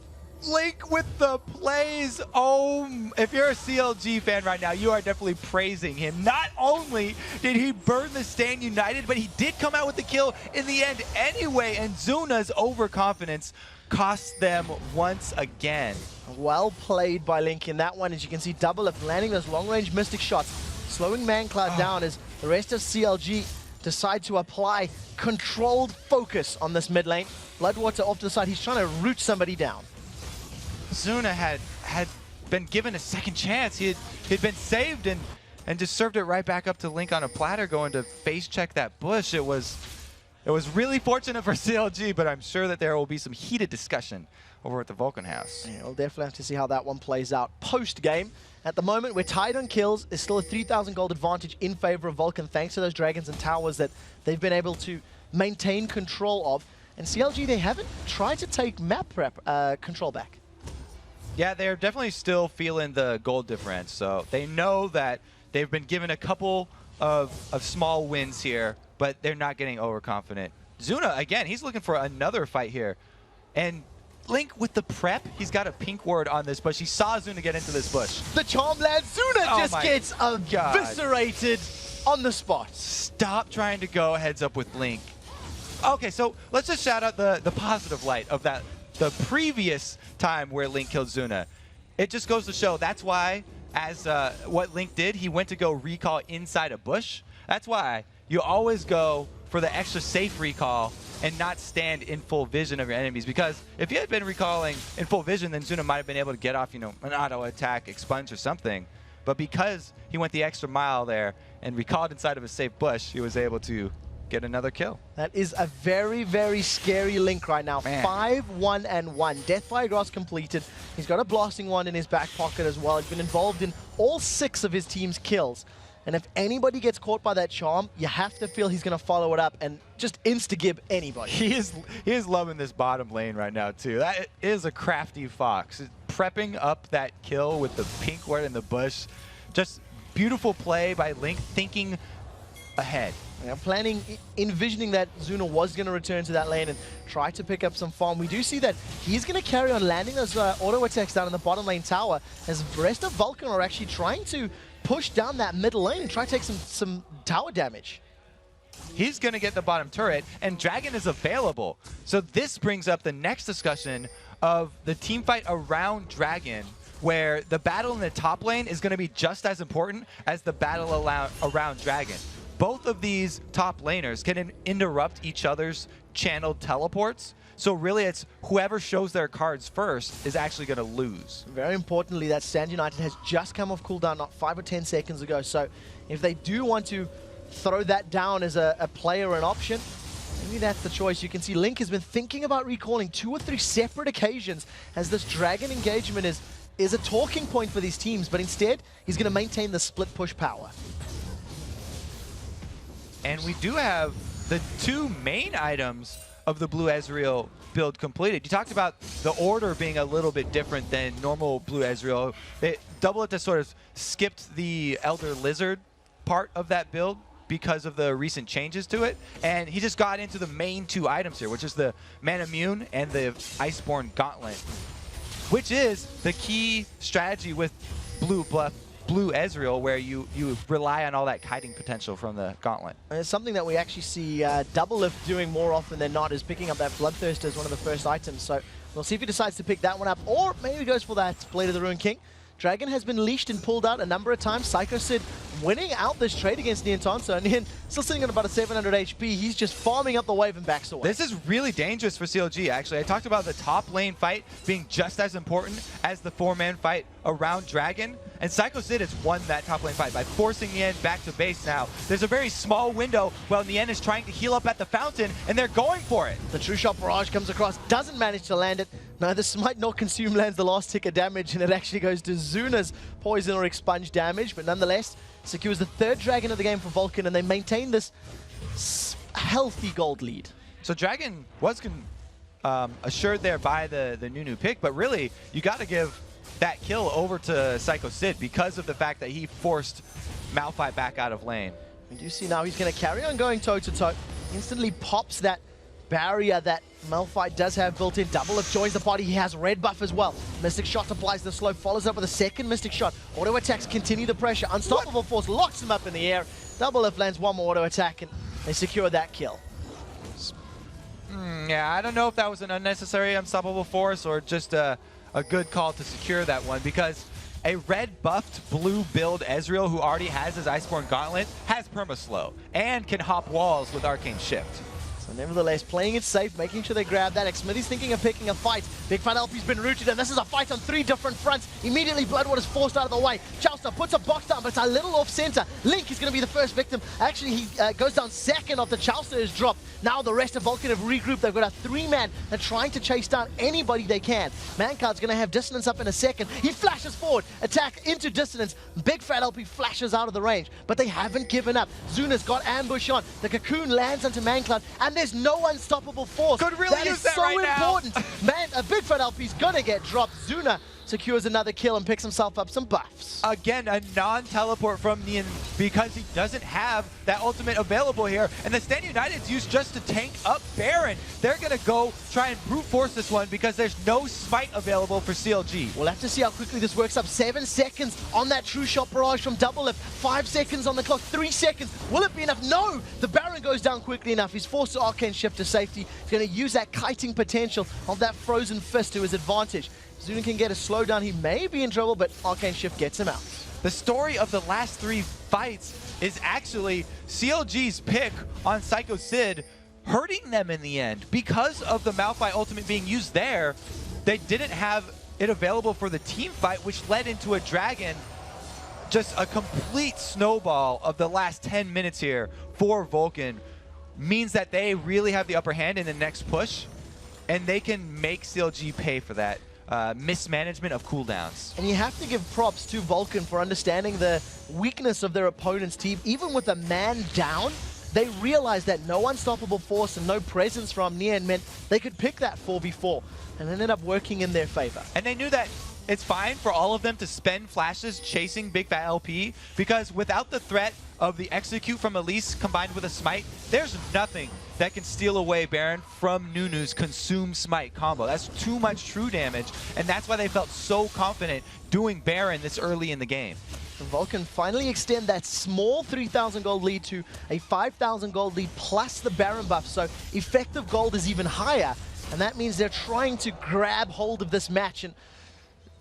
Link with the plays. Oh, if you're a CLG fan right now, you are definitely praising him. Not only did he burn the Stand United, but he did come out with the kill in the end anyway, and Zuna's overconfidence cost them once again. Well played by Link in that one. As you can see, Double Lift landing those long-range Mystic shots, slowing Mancloud down as the rest of CLG decide to apply controlled focus on this mid lane. Bloodwater off to the side. He's trying to root somebody down. Zuna had been given a second chance. He'd been saved and just served it right back up to Link on a platter, going to face check that bush. It was really fortunate for CLG, but I'm sure that there will be some heated discussion over at the Vulcan house. Yeah, we'll definitely have to see how that one plays out post-game. At the moment, we're tied on kills. There's still a 3,000 gold advantage in favor of Vulcan, thanks to those dragons and towers that they've been able to maintain control of. And CLG, they haven't tried to take map prep control back. Yeah, they're definitely still feeling the gold difference, so they know that they've been given a couple of small wins here, but they're not getting overconfident. Zuna, again, he's looking for another fight here. And Link with the prep, he's got a pink ward on this bush. He saw Zuna get into this bush. The charm lands, Zuna just gets eviscerated on the spot. Stop trying to go heads up with Link. Okay, so let's just shout out the positive light of that. The previous time where Link killed Zuna. It just goes to show that's why, as what Link did, he went to go recall inside a bush. That's why you always go for the extra safe recall and not stand in full vision of your enemies. Because if he had been recalling in full vision, then Zuna might have been able to get off, an auto attack, expunge or something. But because he went the extra mile there and recalled inside of a safe bush, he was able to get another kill. That is a very, very scary Link right now. Man. 5-1-1. Death by Grass completed. He's got a blasting wand in his back pocket as well. He's been involved in all 6 of his team's kills. And if anybody gets caught by that charm, you have to feel he's going to follow it up and just insta-gib anybody. He is loving this bottom lane right now, too. That is a crafty fox. Prepping up that kill with the pink ward in the bush. Just beautiful play by Link, thinking ahead. Yeah, envisioning that Zuna was going to return to that lane and try to pick up some farm. We do see that he's going to carry on landing those auto attacks down in the bottom lane tower, as the rest of Vulcan are actually trying to push down that middle lane and try to take some tower damage. He's going to get the bottom turret, and Dragon is available. So this brings up the next discussion of the team fight around Dragon, where the battle in the top lane is going to be just as important as the battle around Dragon. Both of these top laners can interrupt each other's channeled teleports. So really, it's whoever shows their cards first is actually going to lose. Very importantly, that Stand United has just come off cooldown not 5 or 10 seconds ago. So if they do want to throw that down as a player or an option, maybe that's the choice. You can see Link has been thinking about recalling 2 or 3 separate occasions as this Dragon engagement is a talking point for these teams, but instead, he's going to maintain the split push power. And we do have the 2 main items of the Blue Ezreal build completed. You talked about the order being a little bit different than normal Blue Ezreal. Double It just sort of skipped the Elder Lizard part of that build because of the recent changes to it, and he just got into the main 2 items here, which is the Manamune and the Iceborne Gauntlet, which is the key strategy with Blue Ezreal, where you rely on all that kiting potential from the Gauntlet. And it's something that we actually see Double Lift doing more often than not, is picking up that Bloodthirst as one of the first items. So we'll see if he decides to pick that one up, or maybe goes for that Blade of the Ruined King. Dragon has been leashed and pulled out a number of times. Psycho Sid winning out this trade against Nian Tonso, and Nian still sitting on about a 700 HP. He's just farming up the wave and backs away. This is really dangerous for CLG, actually. I talked about the top lane fight being just as important as the 4-man fight around Dragon, and Psycho Sid has won that top lane fight by forcing Nian back to base now. There's a very small window while Nian is trying to heal up at the fountain, and they're going for it. The True Shot Barrage comes across, doesn't manage to land it. No, the Smite Not Consume lands the last tick of damage, and it actually goes to Zuna's Poison or Expunge damage, but nonetheless, secures the 3rd Dragon of the game for Vulcan, and they maintain this healthy gold lead. So Dragon was assured there by the Nunu pick, but really, you got to give that kill over to Psycho Sid because of the fact that he forced Malphite back out of lane. We do see now he's going to carry on going toe-to-toe. Instantly pops that barrier that Malphite does have built in. Double Lift joins the party. He has red buff as well. Mystic Shot applies the slow, follows up with a second Mystic Shot. Auto attacks continue the pressure. Unstoppable Force locks him up in the air. Double Lift lands one more auto attack, and they secure that kill. Yeah, I don't know if that was an unnecessary Unstoppable Force or just a good call to secure that one, because a red buffed blue build Ezreal who already has his Iceborne Gauntlet has perma-slow and can hop walls with Arcane Shift. So nevertheless, playing it safe, making sure they grab that. Xmitty's thinking of picking a fight. Big Fat LP's been rooted, and this is a fight on 3 different fronts. Immediately, Bloodwater's forced out of the way. Chauster puts a box down, but it's a little off-center. Link is going to be the first victim. Actually, he goes down second after Chauster is dropped. Now the rest of Vulcan have regrouped. They've got a 3-man. They're trying to chase down anybody they can. Mancard's going to have Dissonance up in a second. He flashes forward, attack into Dissonance. Big Fat LP flashes out of the range, but they haven't given up. Zuna's got ambush on. The Cocoon lands onto Mancloud, and there's no Unstoppable Force. Could really that use is that so right important. Man, a Big Fat LP's gonna get dropped. Zuna secures another kill and picks himself up some buffs. Again, a non-teleport from Nian because he doesn't have that ultimate available here. And the Stand United's used just to tank up Baron. They're going to go try and brute force this one because there's no smite available for CLG. We'll have to see how quickly this works up. 7 seconds on that True Shot Barrage from Double Lift. 5 seconds on the clock. 3 seconds. Will it be enough? No! The Baron goes down quickly enough. He's forced to Arcane Shift to safety. He's going to use that kiting potential of that Frozen Fist to his advantage. Zuna can get a slowdown. He may be in trouble, but Arcane Shift gets him out. The story of the last 3 fights is actually CLG's pick on Psycho Sid hurting them in the end. Because of the Malphite ultimate being used there, they didn't have it available for the team fight, which led into a Dragon. Just a complete snowball of the last 10 minutes here for Vulcan means that they really have the upper hand in the next push, and they can make CLG pay for that mismanagement of cooldowns. And you have to give props to Vulcan for understanding the weakness of their opponent's team. Even with a man down, they realized that no unstoppable force and no presence from Nian meant they could pick that 4v4, and ended up working in their favor. And they knew that it's fine for all of them to spend flashes chasing Big Fat LP, because without the threat of the execute from Elise combined with a smite, there's nothing that can steal away Baron from Nunu's consume smite combo. That's too much true damage, and that's why they felt so confident doing Baron this early in the game. Vulcan finally extend that small 3,000 gold lead to a 5,000 gold lead plus the Baron buff, so effective gold is even higher, and that means they're trying to grab hold of this match and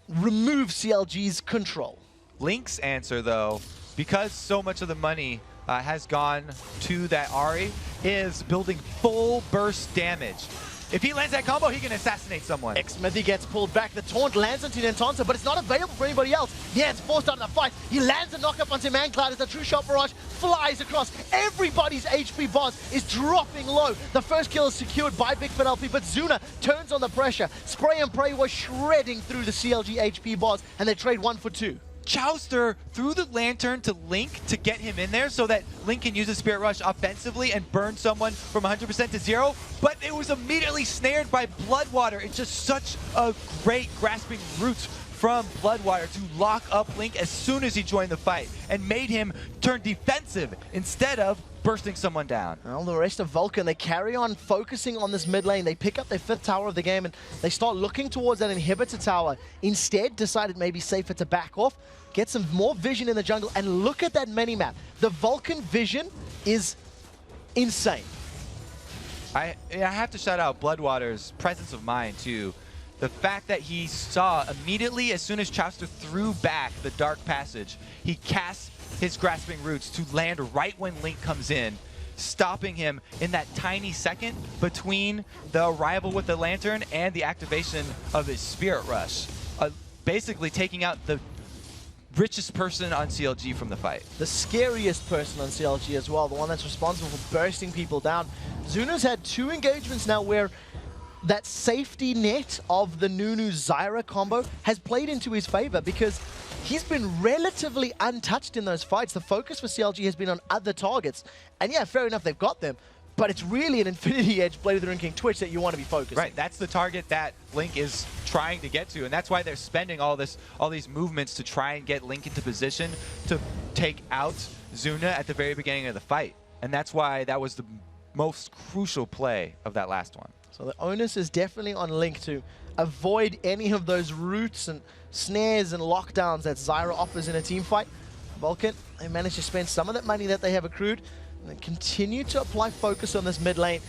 remove CLG's control. Link's answer, though, because so much of the money has gone to that Ahri, is building full burst damage. If he lands that combo, he can assassinate someone. Xmithy gets pulled back. The taunt lands onto Nentonsa, but it's not available for anybody else. Yeah, it's forced out of the fight. He lands a knock-up onto Mancloud as the True Shot Barrage flies across. Everybody's HP bars is dropping low. The first kill is secured by Big Fat LP, but Zuna turns on the pressure. Spray and Pray was shredding through the CLG HP bars, and they trade 1 for 2. Chowster threw the lantern to Link to get him in there so that Link can use his Spirit Rush offensively and burn someone from 100% to 0, but it was immediately snared by Bloodwater. It's just such a great grasping root from Bloodwater to lock up Link as soon as he joined the fight and made him turn defensive instead of bursting someone down. Well, the rest of Vulcan, they carry on focusing on this mid lane. They pick up their 5th tower of the game and they start looking towards that inhibitor tower. Instead, decided maybe safer to back off, get some more vision in the jungle, and look at that mini-map. The Vulcan vision is insane. I have to shout out Bloodwater's presence of mind, too. The fact that he saw immediately as soon as Chowster threw back the Dark Passage, he cast his Grasping Roots to land right when Link comes in, stopping him in that tiny second between the arrival with the Lantern and the activation of his Spirit Rush. Basically taking out the richest person on CLG from the fight. The scariest person on CLG as well, the one that's responsible for bursting people down. Zuna's had 2 engagements now where that safety net of the Nunu-Zyra combo has played into his favor because he's been relatively untouched in those fights. The focus for CLG has been on other targets. And yeah, fair enough, they've got them, but it's really an Infinity Edge Blade of the Ruined King Twitch that you want to be focusing. Right, that's the target that Link is trying to get to, and that's why they're spending all these movements to try and get Link into position to take out Zuna at the very beginning of the fight. And that's why that was the most crucial play of that last one. So the onus is definitely on Link to avoid any of those roots and snares and lockdowns that Zyra offers in a team fight. Vulcan, they managed to spend some of that money that they have accrued and they continue to apply focus on this mid lane.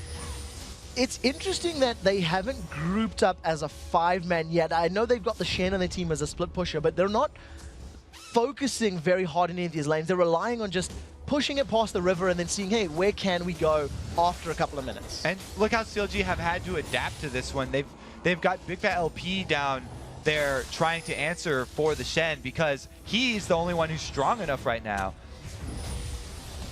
It's interesting that they haven't grouped up as a 5-man yet. I know they've got the Shen on their team as a split pusher, but they're not focusing very hard in any of these lanes. They're relying on just pushing it past the river and then seeing, hey, where can we go after a couple of minutes? And look how CLG have had to adapt to this one. They've got Big Fat LP down there trying to answer for the Shen because he's the only one who's strong enough right now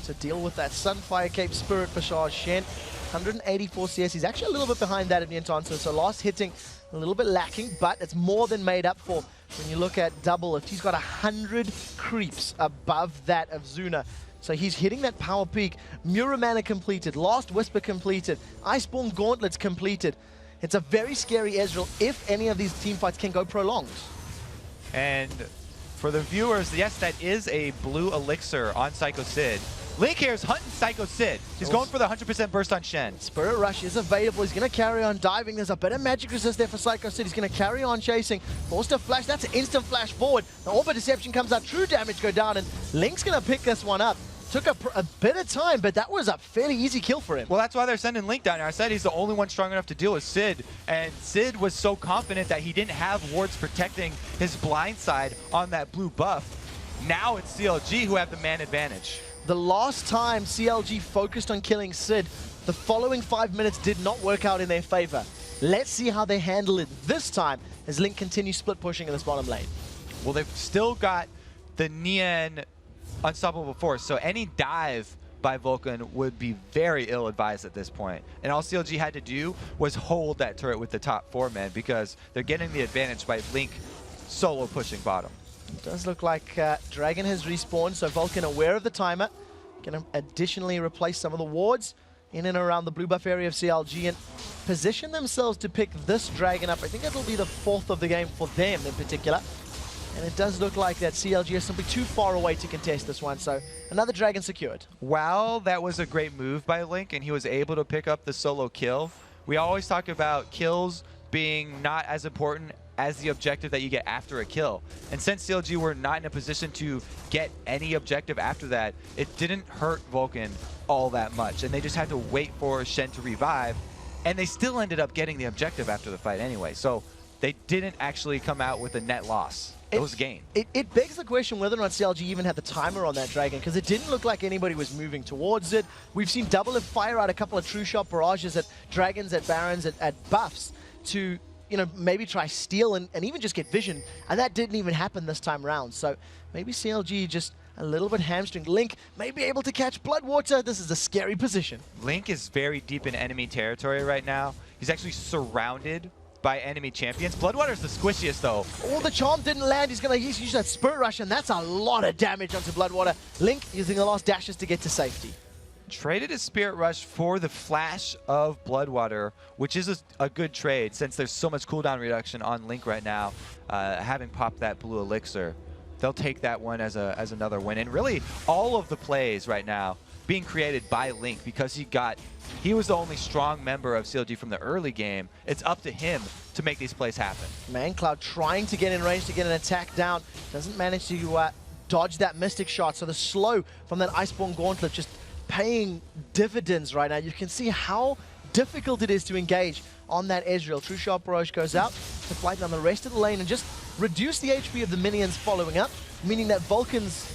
to deal with that Sunfire Cape Spirit Bashar Shen. 184 CS. He's actually a little bit behind that of Niantonsa, so last hitting a little bit lacking, but it's more than made up for when you look at double. If he's got 100 creeps above that of Zuna. So he's hitting that power peak. Muramana completed, Last Whisper completed, Iceborne Gauntlets completed. It's a very scary Ezreal if any of these teamfights can go prolonged. And for the viewers, yes, that is a blue elixir on Psycho Sid. Link here is hunting Psycho Sid. He's going for the 100% burst on Shen. Spirit Rush is available. He's going to carry on diving. There's a bit of magic resist there for Psycho Sid. He's going to carry on chasing. Forced to flash. That's an instant flash forward. The Orb of Deception comes out. True damage go down, and Link's going to pick this one up. Took a bit of time, but that was a fairly easy kill for him. Well, that's why they're sending Link down here. I said he's the only one strong enough to deal with Sid, and Sid was so confident that he didn't have wards protecting his blind side on that blue buff. Now it's CLG who have the man advantage. The last time CLG focused on killing Sid, The following 5 minutes did not work out in their favor. Let's see how they handle it this time as Link continues split pushing in this bottom lane. Well, they've still got the Nian unstoppable force, so any dive by Vulcan would be very ill-advised at this point. And all CLG had to do was hold that turret with the top 4 men because they're getting the advantage by Link solo pushing bottom. It does look like Dragon has respawned, so Vulcan aware of the timer. Going to additionally replace some of the wards in and around the blue buff area of CLG and position themselves to pick this Dragon up. I think it'll be the 4th of the game for them in particular. And it does look like that CLG is simply too far away to contest this one, so another Dragon secured. While that was a great move by Link and he was able to pick up the solo kill, we always talk about kills being not as important as the objective that you get after a kill. And since CLG were not in a position to get any objective after that, it didn't hurt Vulcan all that much. And they just had to wait for Shen to revive, and they still ended up getting the objective after the fight anyway. So they didn't actually come out with a net loss. It was a gain. It begs the question whether or not CLG even had the timer on that Dragon, because it didn't look like anybody was moving towards it. We've seen Double fire out a couple of true shot barrages at Dragons, at Barons, at buffs to, you know, maybe try steal and even just get vision, and that didn't even happen this time around. So maybe CLG just a little bit hamstringed. Link may be able to catch Bloodwater. This is a scary position. Link is very deep in enemy territory right now. He's actually surrounded by enemy champions. Bloodwater's the squishiest though. Oh, the charm didn't land. He's gonna use that Spirit Rush, and that's a lot of damage onto Bloodwater. Link using the last dashes to get to safety. Traded his Spirit Rush for the flash of Bloodwater, which is a good trade since there's so much cooldown reduction on Link right now, having popped that blue elixir. They'll take that one as another win. And really, all of the plays right now being created by Link because he was the only strong member of CLG from the early game. It's up to him to make these plays happen. ManCloud trying to get in range to get an attack down. Doesn't manage to dodge that Mystic shot. So the slow from that Iceborne Gauntlet just paying dividends right now. You can see how difficult it is to engage on that Ezreal. True Shot Barrage goes out to flight down the rest of the lane and just reduce the HP of the minions following up, meaning that Vulcan's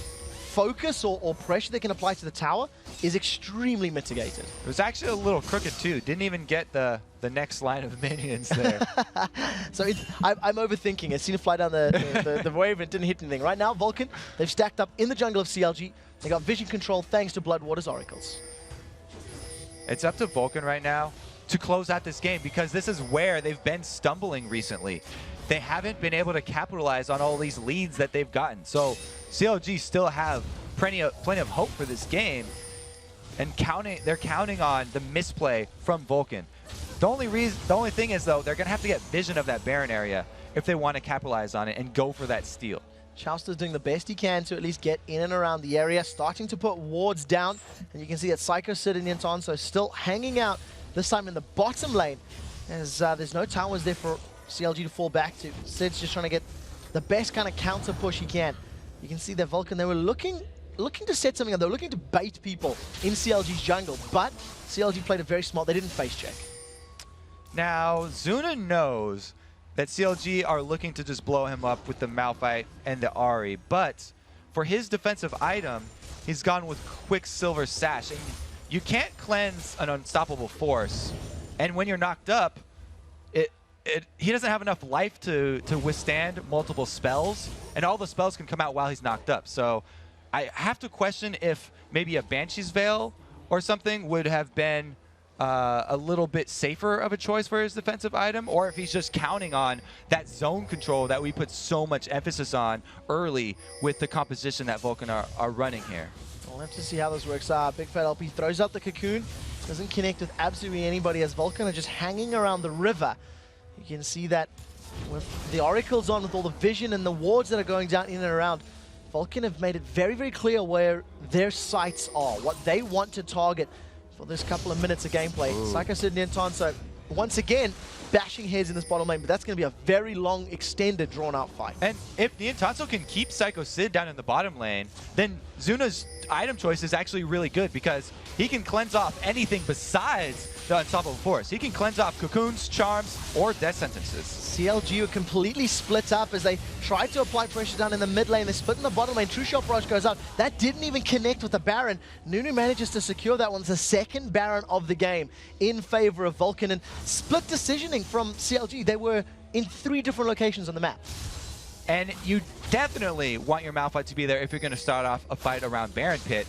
focus or pressure they can apply to the tower is extremely mitigated. It was actually a little crooked too. Didn't even get the next line of minions there. So I'm overthinking. I've seen it fly down the wave and didn't hit anything. Right now, Vulcan, they've stacked up in the jungle of CLG. They got vision control thanks to Bloodwater's Oracles. It's up to Vulcan right now to close out this game because this is where they've been stumbling recently. They haven't been able to capitalize on all these leads that they've gotten. So CLG still have plenty of hope for this game, and they're counting on the misplay from Vulcan. The only thing is though, they're gonna have to get vision of that Baron area if they want to capitalize on it and go for that steal. Chauster's doing the best he can to at least get in and around the area, starting to put wards down, and you can see that Psycho Sid and Nyantonso still hanging out, this time in the bottom lane, as there's no towers there for CLG to fall back to. Sid's just trying to get the best kind of counter push he can. You can see that Vulcan, they were looking to set something up. They were looking to bait people in CLG's jungle, but CLG played it very smart. They didn't face check. Now, Zuna knows that CLG are looking to just blow him up with the Malphite and the Ahri, but for his defensive item, he's gone with Quicksilver Sash. And you can't cleanse an unstoppable force, and when you're knocked up, he doesn't have enough life to withstand multiple spells, and all the spells can come out while he's knocked up. So I have to question if maybe a Banshee's Veil or something would have been a little bit safer of a choice for his defensive item, or if he's just counting on that zone control that we put so much emphasis on early with the composition that Vulcan are running here. We'll have to see how this works. Big Fat LP throws out the cocoon, doesn't connect with absolutely anybody as Vulcan are just hanging around the river. You can see that with the Oracles on, with all the vision and the wards that are going down in and around, Vulcan have made it very, very clear where their sights are, what they want to target for this couple of minutes of gameplay. Psycho Sid and Nyantonso, once again, bashing heads in this bottom lane, but that's going to be a very long, extended, drawn-out fight. And if Nyantonso can keep Psycho Sid down in the bottom lane, then Zuna's item choice is actually really good because he can cleanse off anything besides the Unstoppable Force. He can cleanse off cocoons, charms, or death sentences. CLG were completely split up as they tried to apply pressure down in the mid lane. They split in the bottom lane. True Shot Barrage goes out. That didn't even connect with the Baron. Nunu manages to secure that one. It's the second Baron of the game in favor of Vulcan. And split decisioning from CLG. They were in 3 different locations on the map. And you definitely want your Malphite to be there if you're going to start off a fight around Baron Pit.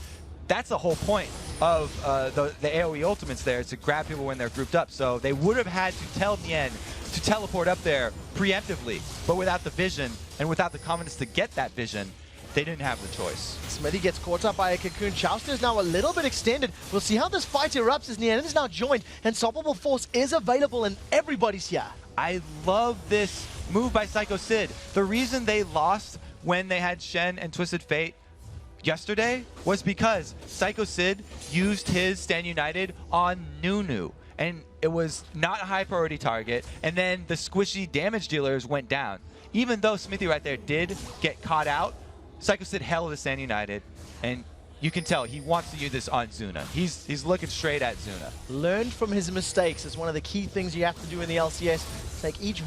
That's the whole point of the AoE ultimates there, is to grab people when they're grouped up. So they would have had to tell Nien to teleport up there preemptively, but without the vision and without the confidence to get that vision, they didn't have the choice. Smithy gets caught up by a cocoon. Chowster is now a little bit extended. We'll see how this fight erupts as Nien is now joined. Unstoppable Force is available and everybody's here. I love this move by Psycho Sid. The reason they lost when they had Shen and Twisted Fate yesterday was because Psycho Sid used his Stand United on Nunu, and it was not a high priority target, and then the squishy damage dealers went down. Even though Smithy right there did get caught out, Psycho Sid held the Stand United, and you can tell he wants to use this on Zuna. He's looking straight at Zuna. Learn from his mistakes is one of the key things you have to do in the LCS. Take each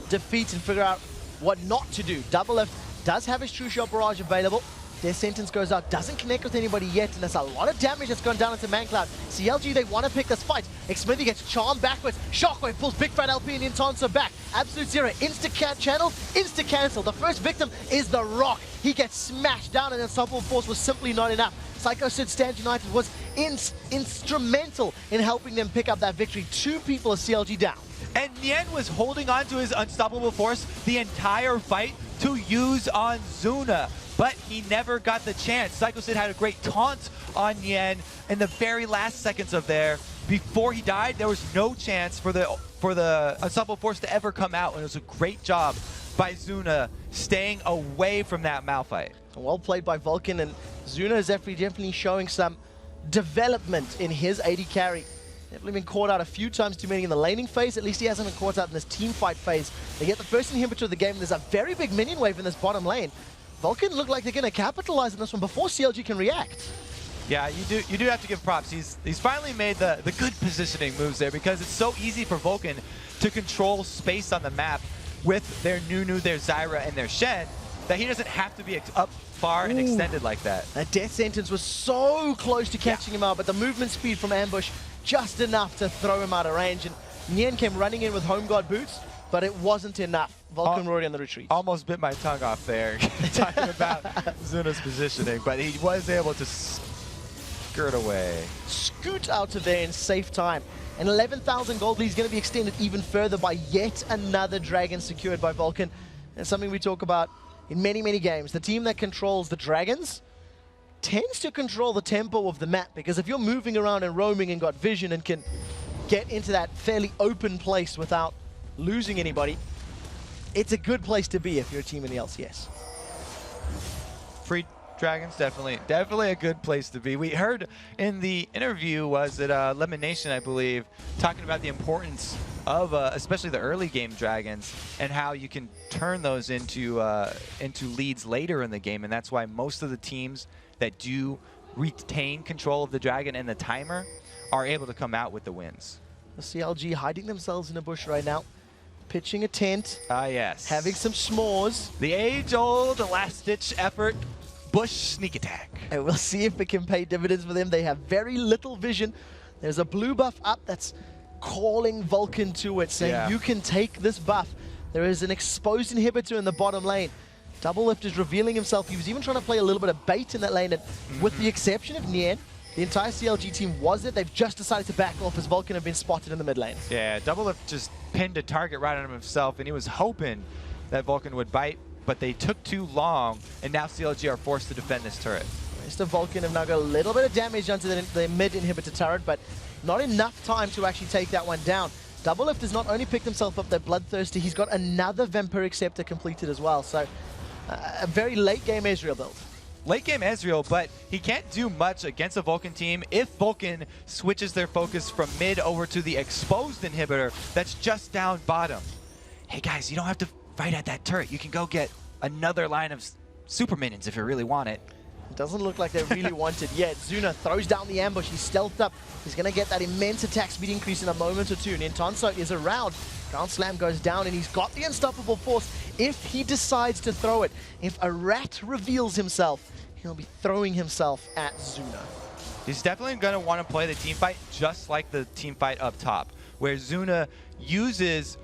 defeat and figure out what not to do. Double F does have his True Shot Barrage available. Their sentence goes out, doesn't connect with anybody yet, and there's a lot of damage that's gone down into ManCloud. CLG, they want to pick this fight. Xmithy gets charmed backwards. Shockwave pulls Big Fat LP and Intonso back. Absolute Zero, insta-channel, insta-cancel. The first victim is The Rock. He gets smashed down, and Unstoppable Force was simply not enough. Psycho Sid Stand United was instrumental in helping them pick up that victory. 2 people of CLG down. And Nien was holding on to his Unstoppable Force the entire fight to use on Zuna, but he never got the chance. Psycho Sid had a great taunt on Nien in the very last seconds of there. Before he died, there was no chance for the Unstoppable Force to ever come out, and it was a great job by Zuna staying away from that Malphite. Well played by Vulcan, and Zuna is definitely showing some development in his AD carry. Definitely been caught out a few times too many in the laning phase. At least he hasn't been caught out in this team fight phase. They get the first inhibitor of the game. There's a very big minion wave in this bottom lane. Vulcan look like they're going to capitalize on this one before CLG can react. Yeah, you do have to give props. He's finally made the good positioning moves there, because it's so easy for Vulcan to control space on the map with their Nunu, their Zyra, and their Shen, that he doesn't have to be up far and extended like that. That death sentence was so close to catching him out, but the movement speed from Ambush just enough to throw him out of range. And Nien came running in with Home Guard boots, but it wasn't enough. Vulcan were already on the retreat. Almost bit my tongue off there talking about Zuna's positioning, but he was able to skirt away. Scoot out of there in safe time. And 11,000 gold lead is going to be extended even further by yet another dragon secured by Vulcan. And something we talk about in many, many games. The team that controls the dragons tends to control the tempo of the map, because if you're moving around and roaming and got vision and can get into that fairly open place without losing anybody, it's a good place to be if you're a team in the LCS. Free dragons, definitely a good place to be. We heard in the interview, was it Lemonation, I believe, talking about the importance of especially the early game dragons and how you can turn those into leads later in the game, and that's why most of the teams that do retain control of the dragon and the timer are able to come out with the wins. The CLG hiding themselves in a bush right now, pitching a tent. Yes. Having some s'mores. The age-old last-ditch effort, bush sneak attack. And we'll see if it can pay dividends for them. They have very little vision. There's a blue buff up that's calling Vulcan to it, saying you can take this buff. There is an exposed inhibitor in the bottom lane. Double Lift is revealing himself. He was even trying to play a little bit of bait in that lane, and with the exception of Nien, the entire CLG team was it. They've just decided to back off as Vulcan have been spotted in the mid lane. Yeah, Double Lift just pinned a target right on him himself, and he was hoping that Vulcan would bite, but they took too long, and now CLG are forced to defend this turret. Mr. Vulcan have now got a little bit of damage onto the mid inhibitor turret, but not enough time to actually take that one down. Double Lift has not only picked himself up that Bloodthirsty, he's got another Vampiric Scepter completed as well. So a very late game Ezreal build. Late game Ezreal, but he can't do much against a Vulcan team if Vulcan switches their focus from mid over to the exposed inhibitor that's just down bottom. Hey guys, you don't have to fight at that turret. You can go get another line of super minions if you really want it. Doesn't look like they really want it yet. Zuna throws down the ambush. He's stealthed up. He's going to get that immense attack speed increase in a moment or two. Nintonso is around. Ground Slam goes down, and he's got the unstoppable force if he decides to throw it. If a rat reveals himself, he'll be throwing himself at Zuna. He's definitely going to want to play the team fight just like the team fight up top, where Zuna uses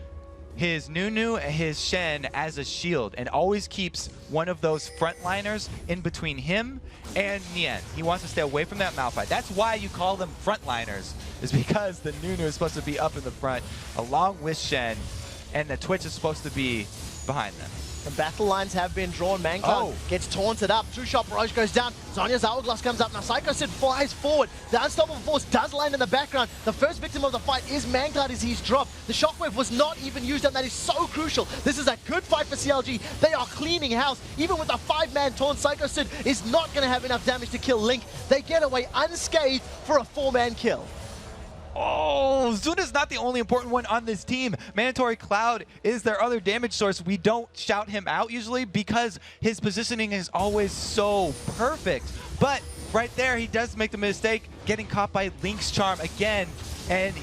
his Nunu and his Shen as a shield and always keeps one of those frontliners in between him and Nien. He wants to stay away from that Malphite. That's why you call them frontliners, is because the Nunu is supposed to be up in the front along with Shen, and the Twitch is supposed to be behind them. The battle lines have been drawn. Mancloud gets taunted up. True Shot Barrage goes down. Zonya's Hourglass comes up. Now Psycho Sid flies forward. The Unstoppable Force does land in the background. The first victim of the fight is Mancloud as he's dropped. The Shockwave was not even used, and that is so crucial. This is a good fight for CLG. They are cleaning house. Even with a 5-man taunt, Psycho Sid is not going to have enough damage to kill Link. They get away unscathed for a 4-man kill. Oh, Zuna's not the only important one on this team. Mandatory Cloud is their other damage source. We don't shout him out usually because his positioning is always so perfect. But right there, he does make the mistake getting caught by Link's Charm again. And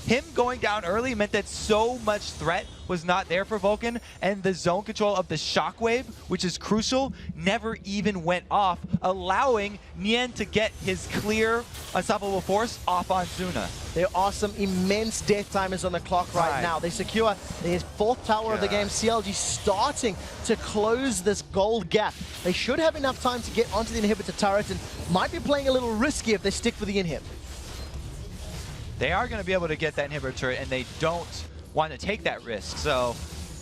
him going down early meant that so much threat was not there for Vulcan, and the zone control of the Shockwave, which is crucial, never even went off, allowing Nien to get his clear Unstoppable Force off on Zuna. There are some immense death timers on the clock right now. They secure the 4th tower of the game. CLG starting to close this gold gap. They should have enough time to get onto the inhibitor turret, and might be playing a little risky if they stick for the inhib. They are going to be able to get that inhibitor turret, and they don't want to take that risk. So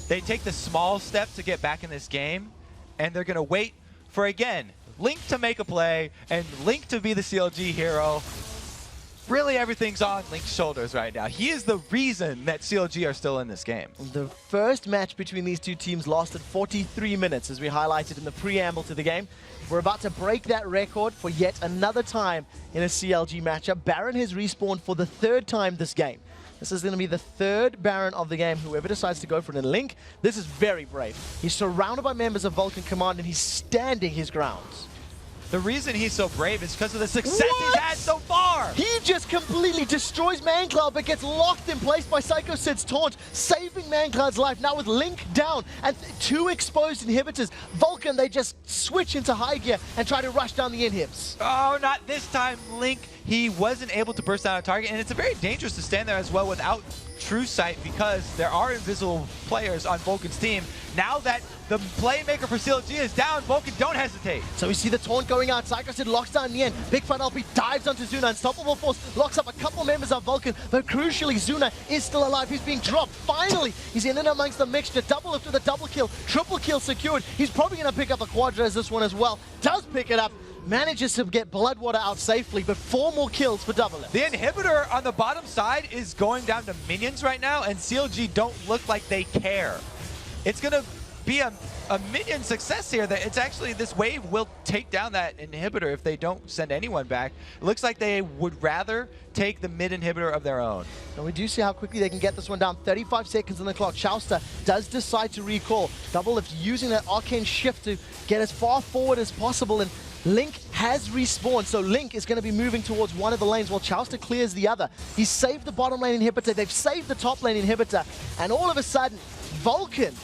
they take the small step to get back in this game, and they're going to wait for, again, Link to make a play and Link to be the CLG hero. Really, everything's on Link's shoulders right now. He is the reason that CLG are still in this game. The first match between these two teams lasted 43 minutes, as we highlighted in the preamble to the game. We're about to break that record for yet another time in a CLG matchup. Baron has respawned for the 3rd time this game. This is going to be the 3rd Baron of the game. Whoever decides to go for it in Link, this is very brave. He's surrounded by members of Vulcan Command, and he's standing his ground. The reason he's so brave is because of the success he's had so far. He just completely destroys Mancloud, but gets locked in place by Psycho Sid's taunt, saving Mancloud's life. Now with Link down and 2 exposed inhibitors, Vulcan, they just switch into high gear and try to rush down the inhibs. Oh, not this time, Link. He wasn't able to burst down a target, and it's very dangerous to stand there as well without true sight because there are invisible players on Vulcan's team. Now that the playmaker for CLG is down, Vulcan don't hesitate. So we see the taunt going out. Psycho Sid locks down Nien. Big Fun LP dives onto Zuna. Unstoppable Force locks up a couple members of Vulcan, but crucially, Zuna is still alive. He's being dropped. Finally, he's in and amongst the mixture. Double lift with a double kill. Triple kill secured. He's probably going to pick up a quadra as this one as well. Does pick it up. Manages to get Bloodwater out safely, but 4 more kills for Double Lift. The inhibitor on the bottom side is going down to minions right now, and CLG don't look like they care. It's going to be a minion success here. That it's actually, this wave will take down that inhibitor if they don't send anyone back. It looks like they would rather take the mid inhibitor of their own. And we do see how quickly they can get this one down. 35 seconds on the clock. Chauster does decide to recall. Double Lift using that arcane shift to get as far forward as possible, and Link has respawned, so Link is going to be moving towards one of the lanes while Chauster clears the other. He's saved the bottom lane inhibitor, they've saved the top lane inhibitor, and all of a sudden, Vulcan,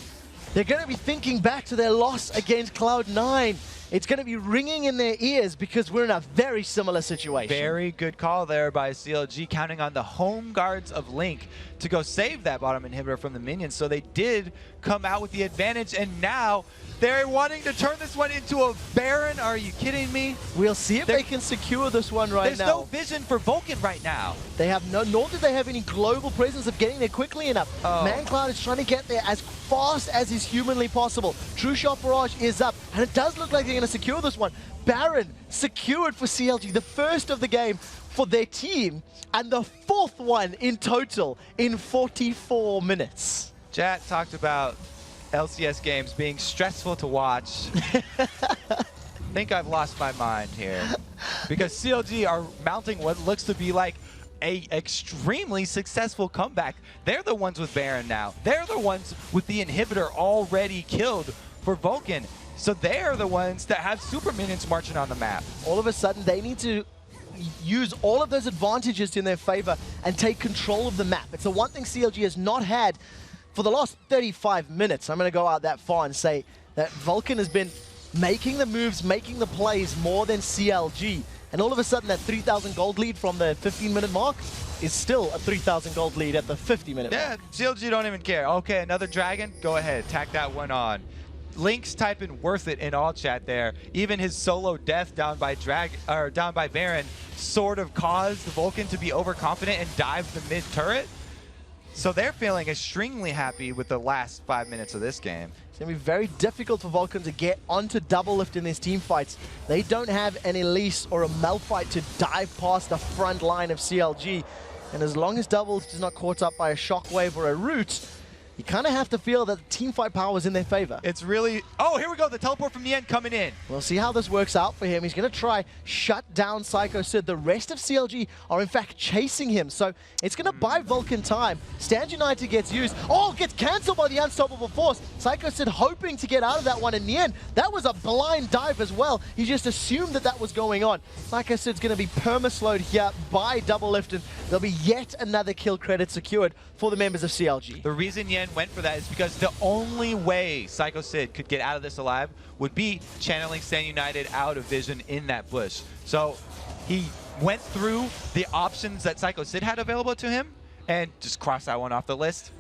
they're going to be thinking back to their loss against Cloud9. It's going to be ringing in their ears because we're in a very similar situation. Very good call there by CLG, counting on the home guards of Link to go save that bottom inhibitor from the minions. So they did come out with the advantage, and now they're wanting to turn this one into a Baron. Are you kidding me? We'll see if they can secure this one right now. There's no vision for Vulcan right now. They have nor do they have any global presence of getting there quickly enough. Mancloud is trying to get there as fast as is humanly possible. True Shot Barrage is up, and it does look like they're going to secure this one. Baron secured for CLG, the first of the game for their team, and the 4th one in total in 44 minutes. Jat talked about LCS games being stressful to watch. I think I've lost my mind here because CLG are mounting what looks to be like a extremely successful comeback. They're the ones with Baron now. They're the ones with the inhibitor already killed for Vulcan. So they are the ones that have super minions marching on the map. All of a sudden, they need to use all of those advantages in their favor and take control of the map. It's the one thing CLG has not had for the last 35 minutes. I'm going to go out that far and say that Vulcan has been making the moves, making the plays more than CLG. And all of a sudden, that 3,000 gold lead from the 15-minute mark is still a 3,000 gold lead at the 50-minute mark. Yeah, CLG don't even care. Okay, another dragon? Go ahead, tack that one on. Link's typing worth it in all chat there. Even his solo death down by Baron sort of caused the Vulcan to be overconfident and dive the mid turret. So they're feeling extremely happy with the last 5 minutes of this game. It's going to be very difficult for Vulcan to get onto double lift in these team fights. They don't have an Elise or a Malphite to dive past the front line of CLG. And as long as double lift is not caught up by a shockwave or a root, you kind of have to feel that the team fight power is in their favor. It's really... Oh, here we go. The teleport from the end coming in. We'll see how this works out for him. He's going to try shut down Psycho Sid. The rest of CLG are, in fact, chasing him. So it's going to buy Vulcan time. Stand United gets used. Oh, gets cancelled by the Unstoppable Force. Psycho Sid hoping to get out of that one. In the end, that was a blind dive as well. He just assumed that that was going on. Psycho Sid's going to be perma-slowed here by double lift. And there'll be yet another kill credit secured for the members of CLG. The reason Yen went for that is because the only way Psycho Sid could get out of this alive would be channeling Stand United out of vision in that bush. So he went through the options that Psycho Sid had available to him and just crossed that one off the list,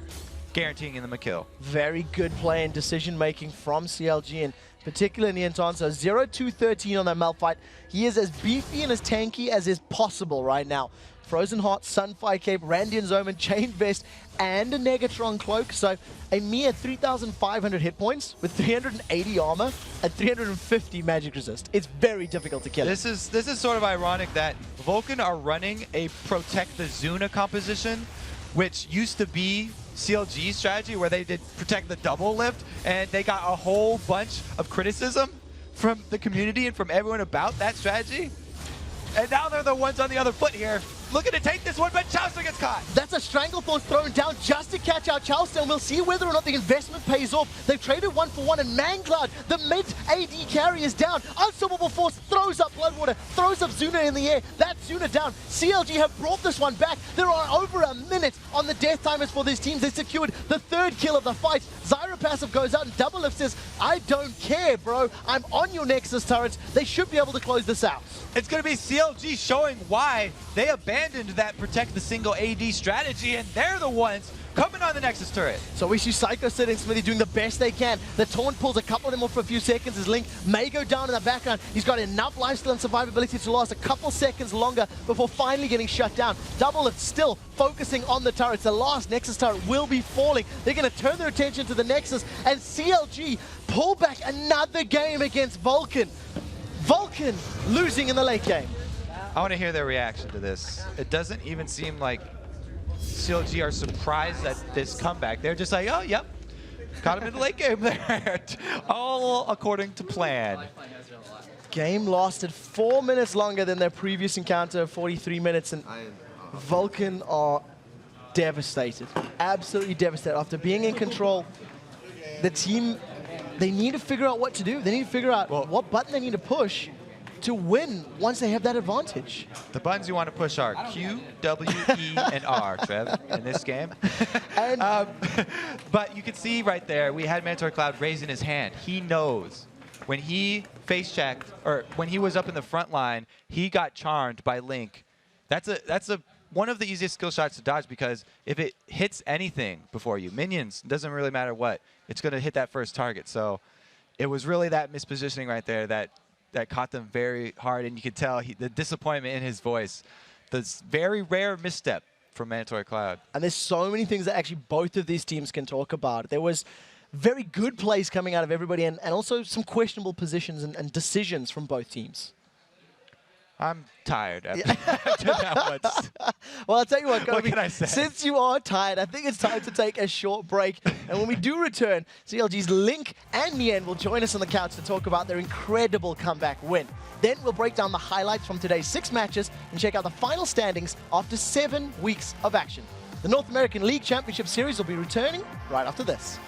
guaranteeing them a kill. Very good play and decision making from CLG, and particularly in Niantonso. 0-2-13 on that Malphite. He is as beefy and as tanky as is possible right now. Frozen Heart, Sunfire Cape, Randian's Omen, Chain Vest, and a Negatron Cloak. So a mere 3,500 hit points with 380 armor and 350 magic resist. It's very difficult to kill him. This is sort of ironic that Vulcan are running a Protect the Zuna composition, which used to be CLG's strategy, where they did Protect the Double Lift, and they got a whole bunch of criticism from the community and from everyone about that strategy. And now they're the ones on the other foot here, looking to take this one, but Chowster gets caught. That's a Stranglethorn thrown down just to catch out Chowster, and we'll see whether or not the investment pays off. They've traded 1-for-1, and Mancloud, the mid AD carry, is down. Unstoppable Force throws up Bloodwater, throws up Zuna in the air. That's Zuna down. CLG have brought this one back. There are over a minute on the death timers for these teams. They secured the third kill of the fight. Zyra passive goes out, and Double Lift says, I don't care, bro. I'm on your Nexus turrets. They should be able to close this out. It's going to be CLG showing why they abandoned that Protect the Single AD strategy, and they're the ones coming on the Nexus turret. So we see Psycho Sid and Smithy doing the best they can. The Taunt pulls a couple of them off for a few seconds. His Link may go down in the background. He's got enough lifesteal and survivability to last a couple seconds longer before finally getting shut down. Double Lift still focusing on the turrets. The last Nexus turret will be falling. They're going to turn their attention to the Nexus, and CLG pull back another game against Vulcan. Vulcan losing in the late game. I want to hear their reaction to this. It doesn't even seem like CLG are surprised at this comeback. They're just like, oh, yep, caught him in the late game there. All according to plan. Game lasted 4 minutes longer than their previous encounter, 43 minutes, and Vulcan are devastated, absolutely devastated. After being in control, the team, they need to figure out what to do. They need to figure out what button they need to push to win once they have that advantage. The buttons you want to push are Q, W, E, and R, Trev, in this game. And but you can see right there, we had Mentor Cloud raising his hand. He knows when he face checked, or when he was up in the front line, he got charmed by Link. That's one of the easiest skill shots to dodge, because if it hits anything before you, minions, doesn't really matter what, it's going to hit that first target. So it was really that mispositioning right there that caught them very hard, and you could tell the disappointment in his voice. This very rare misstep from Mandatory Cloud. And there's so many things that actually both of these teams can talk about. There was very good plays coming out of everybody, and also some questionable positions and decisions from both teams. I'm tired after that one. Well, I'll tell you what, What can I say? Since you are tired, I think it's time to take a short break. And when we do return, CLG's Link and Nien will join us on the couch to talk about their incredible comeback win. Then we'll break down the highlights from today's 6 matches and check out the final standings after 7 weeks of action. The North American League Championship Series will be returning right after this.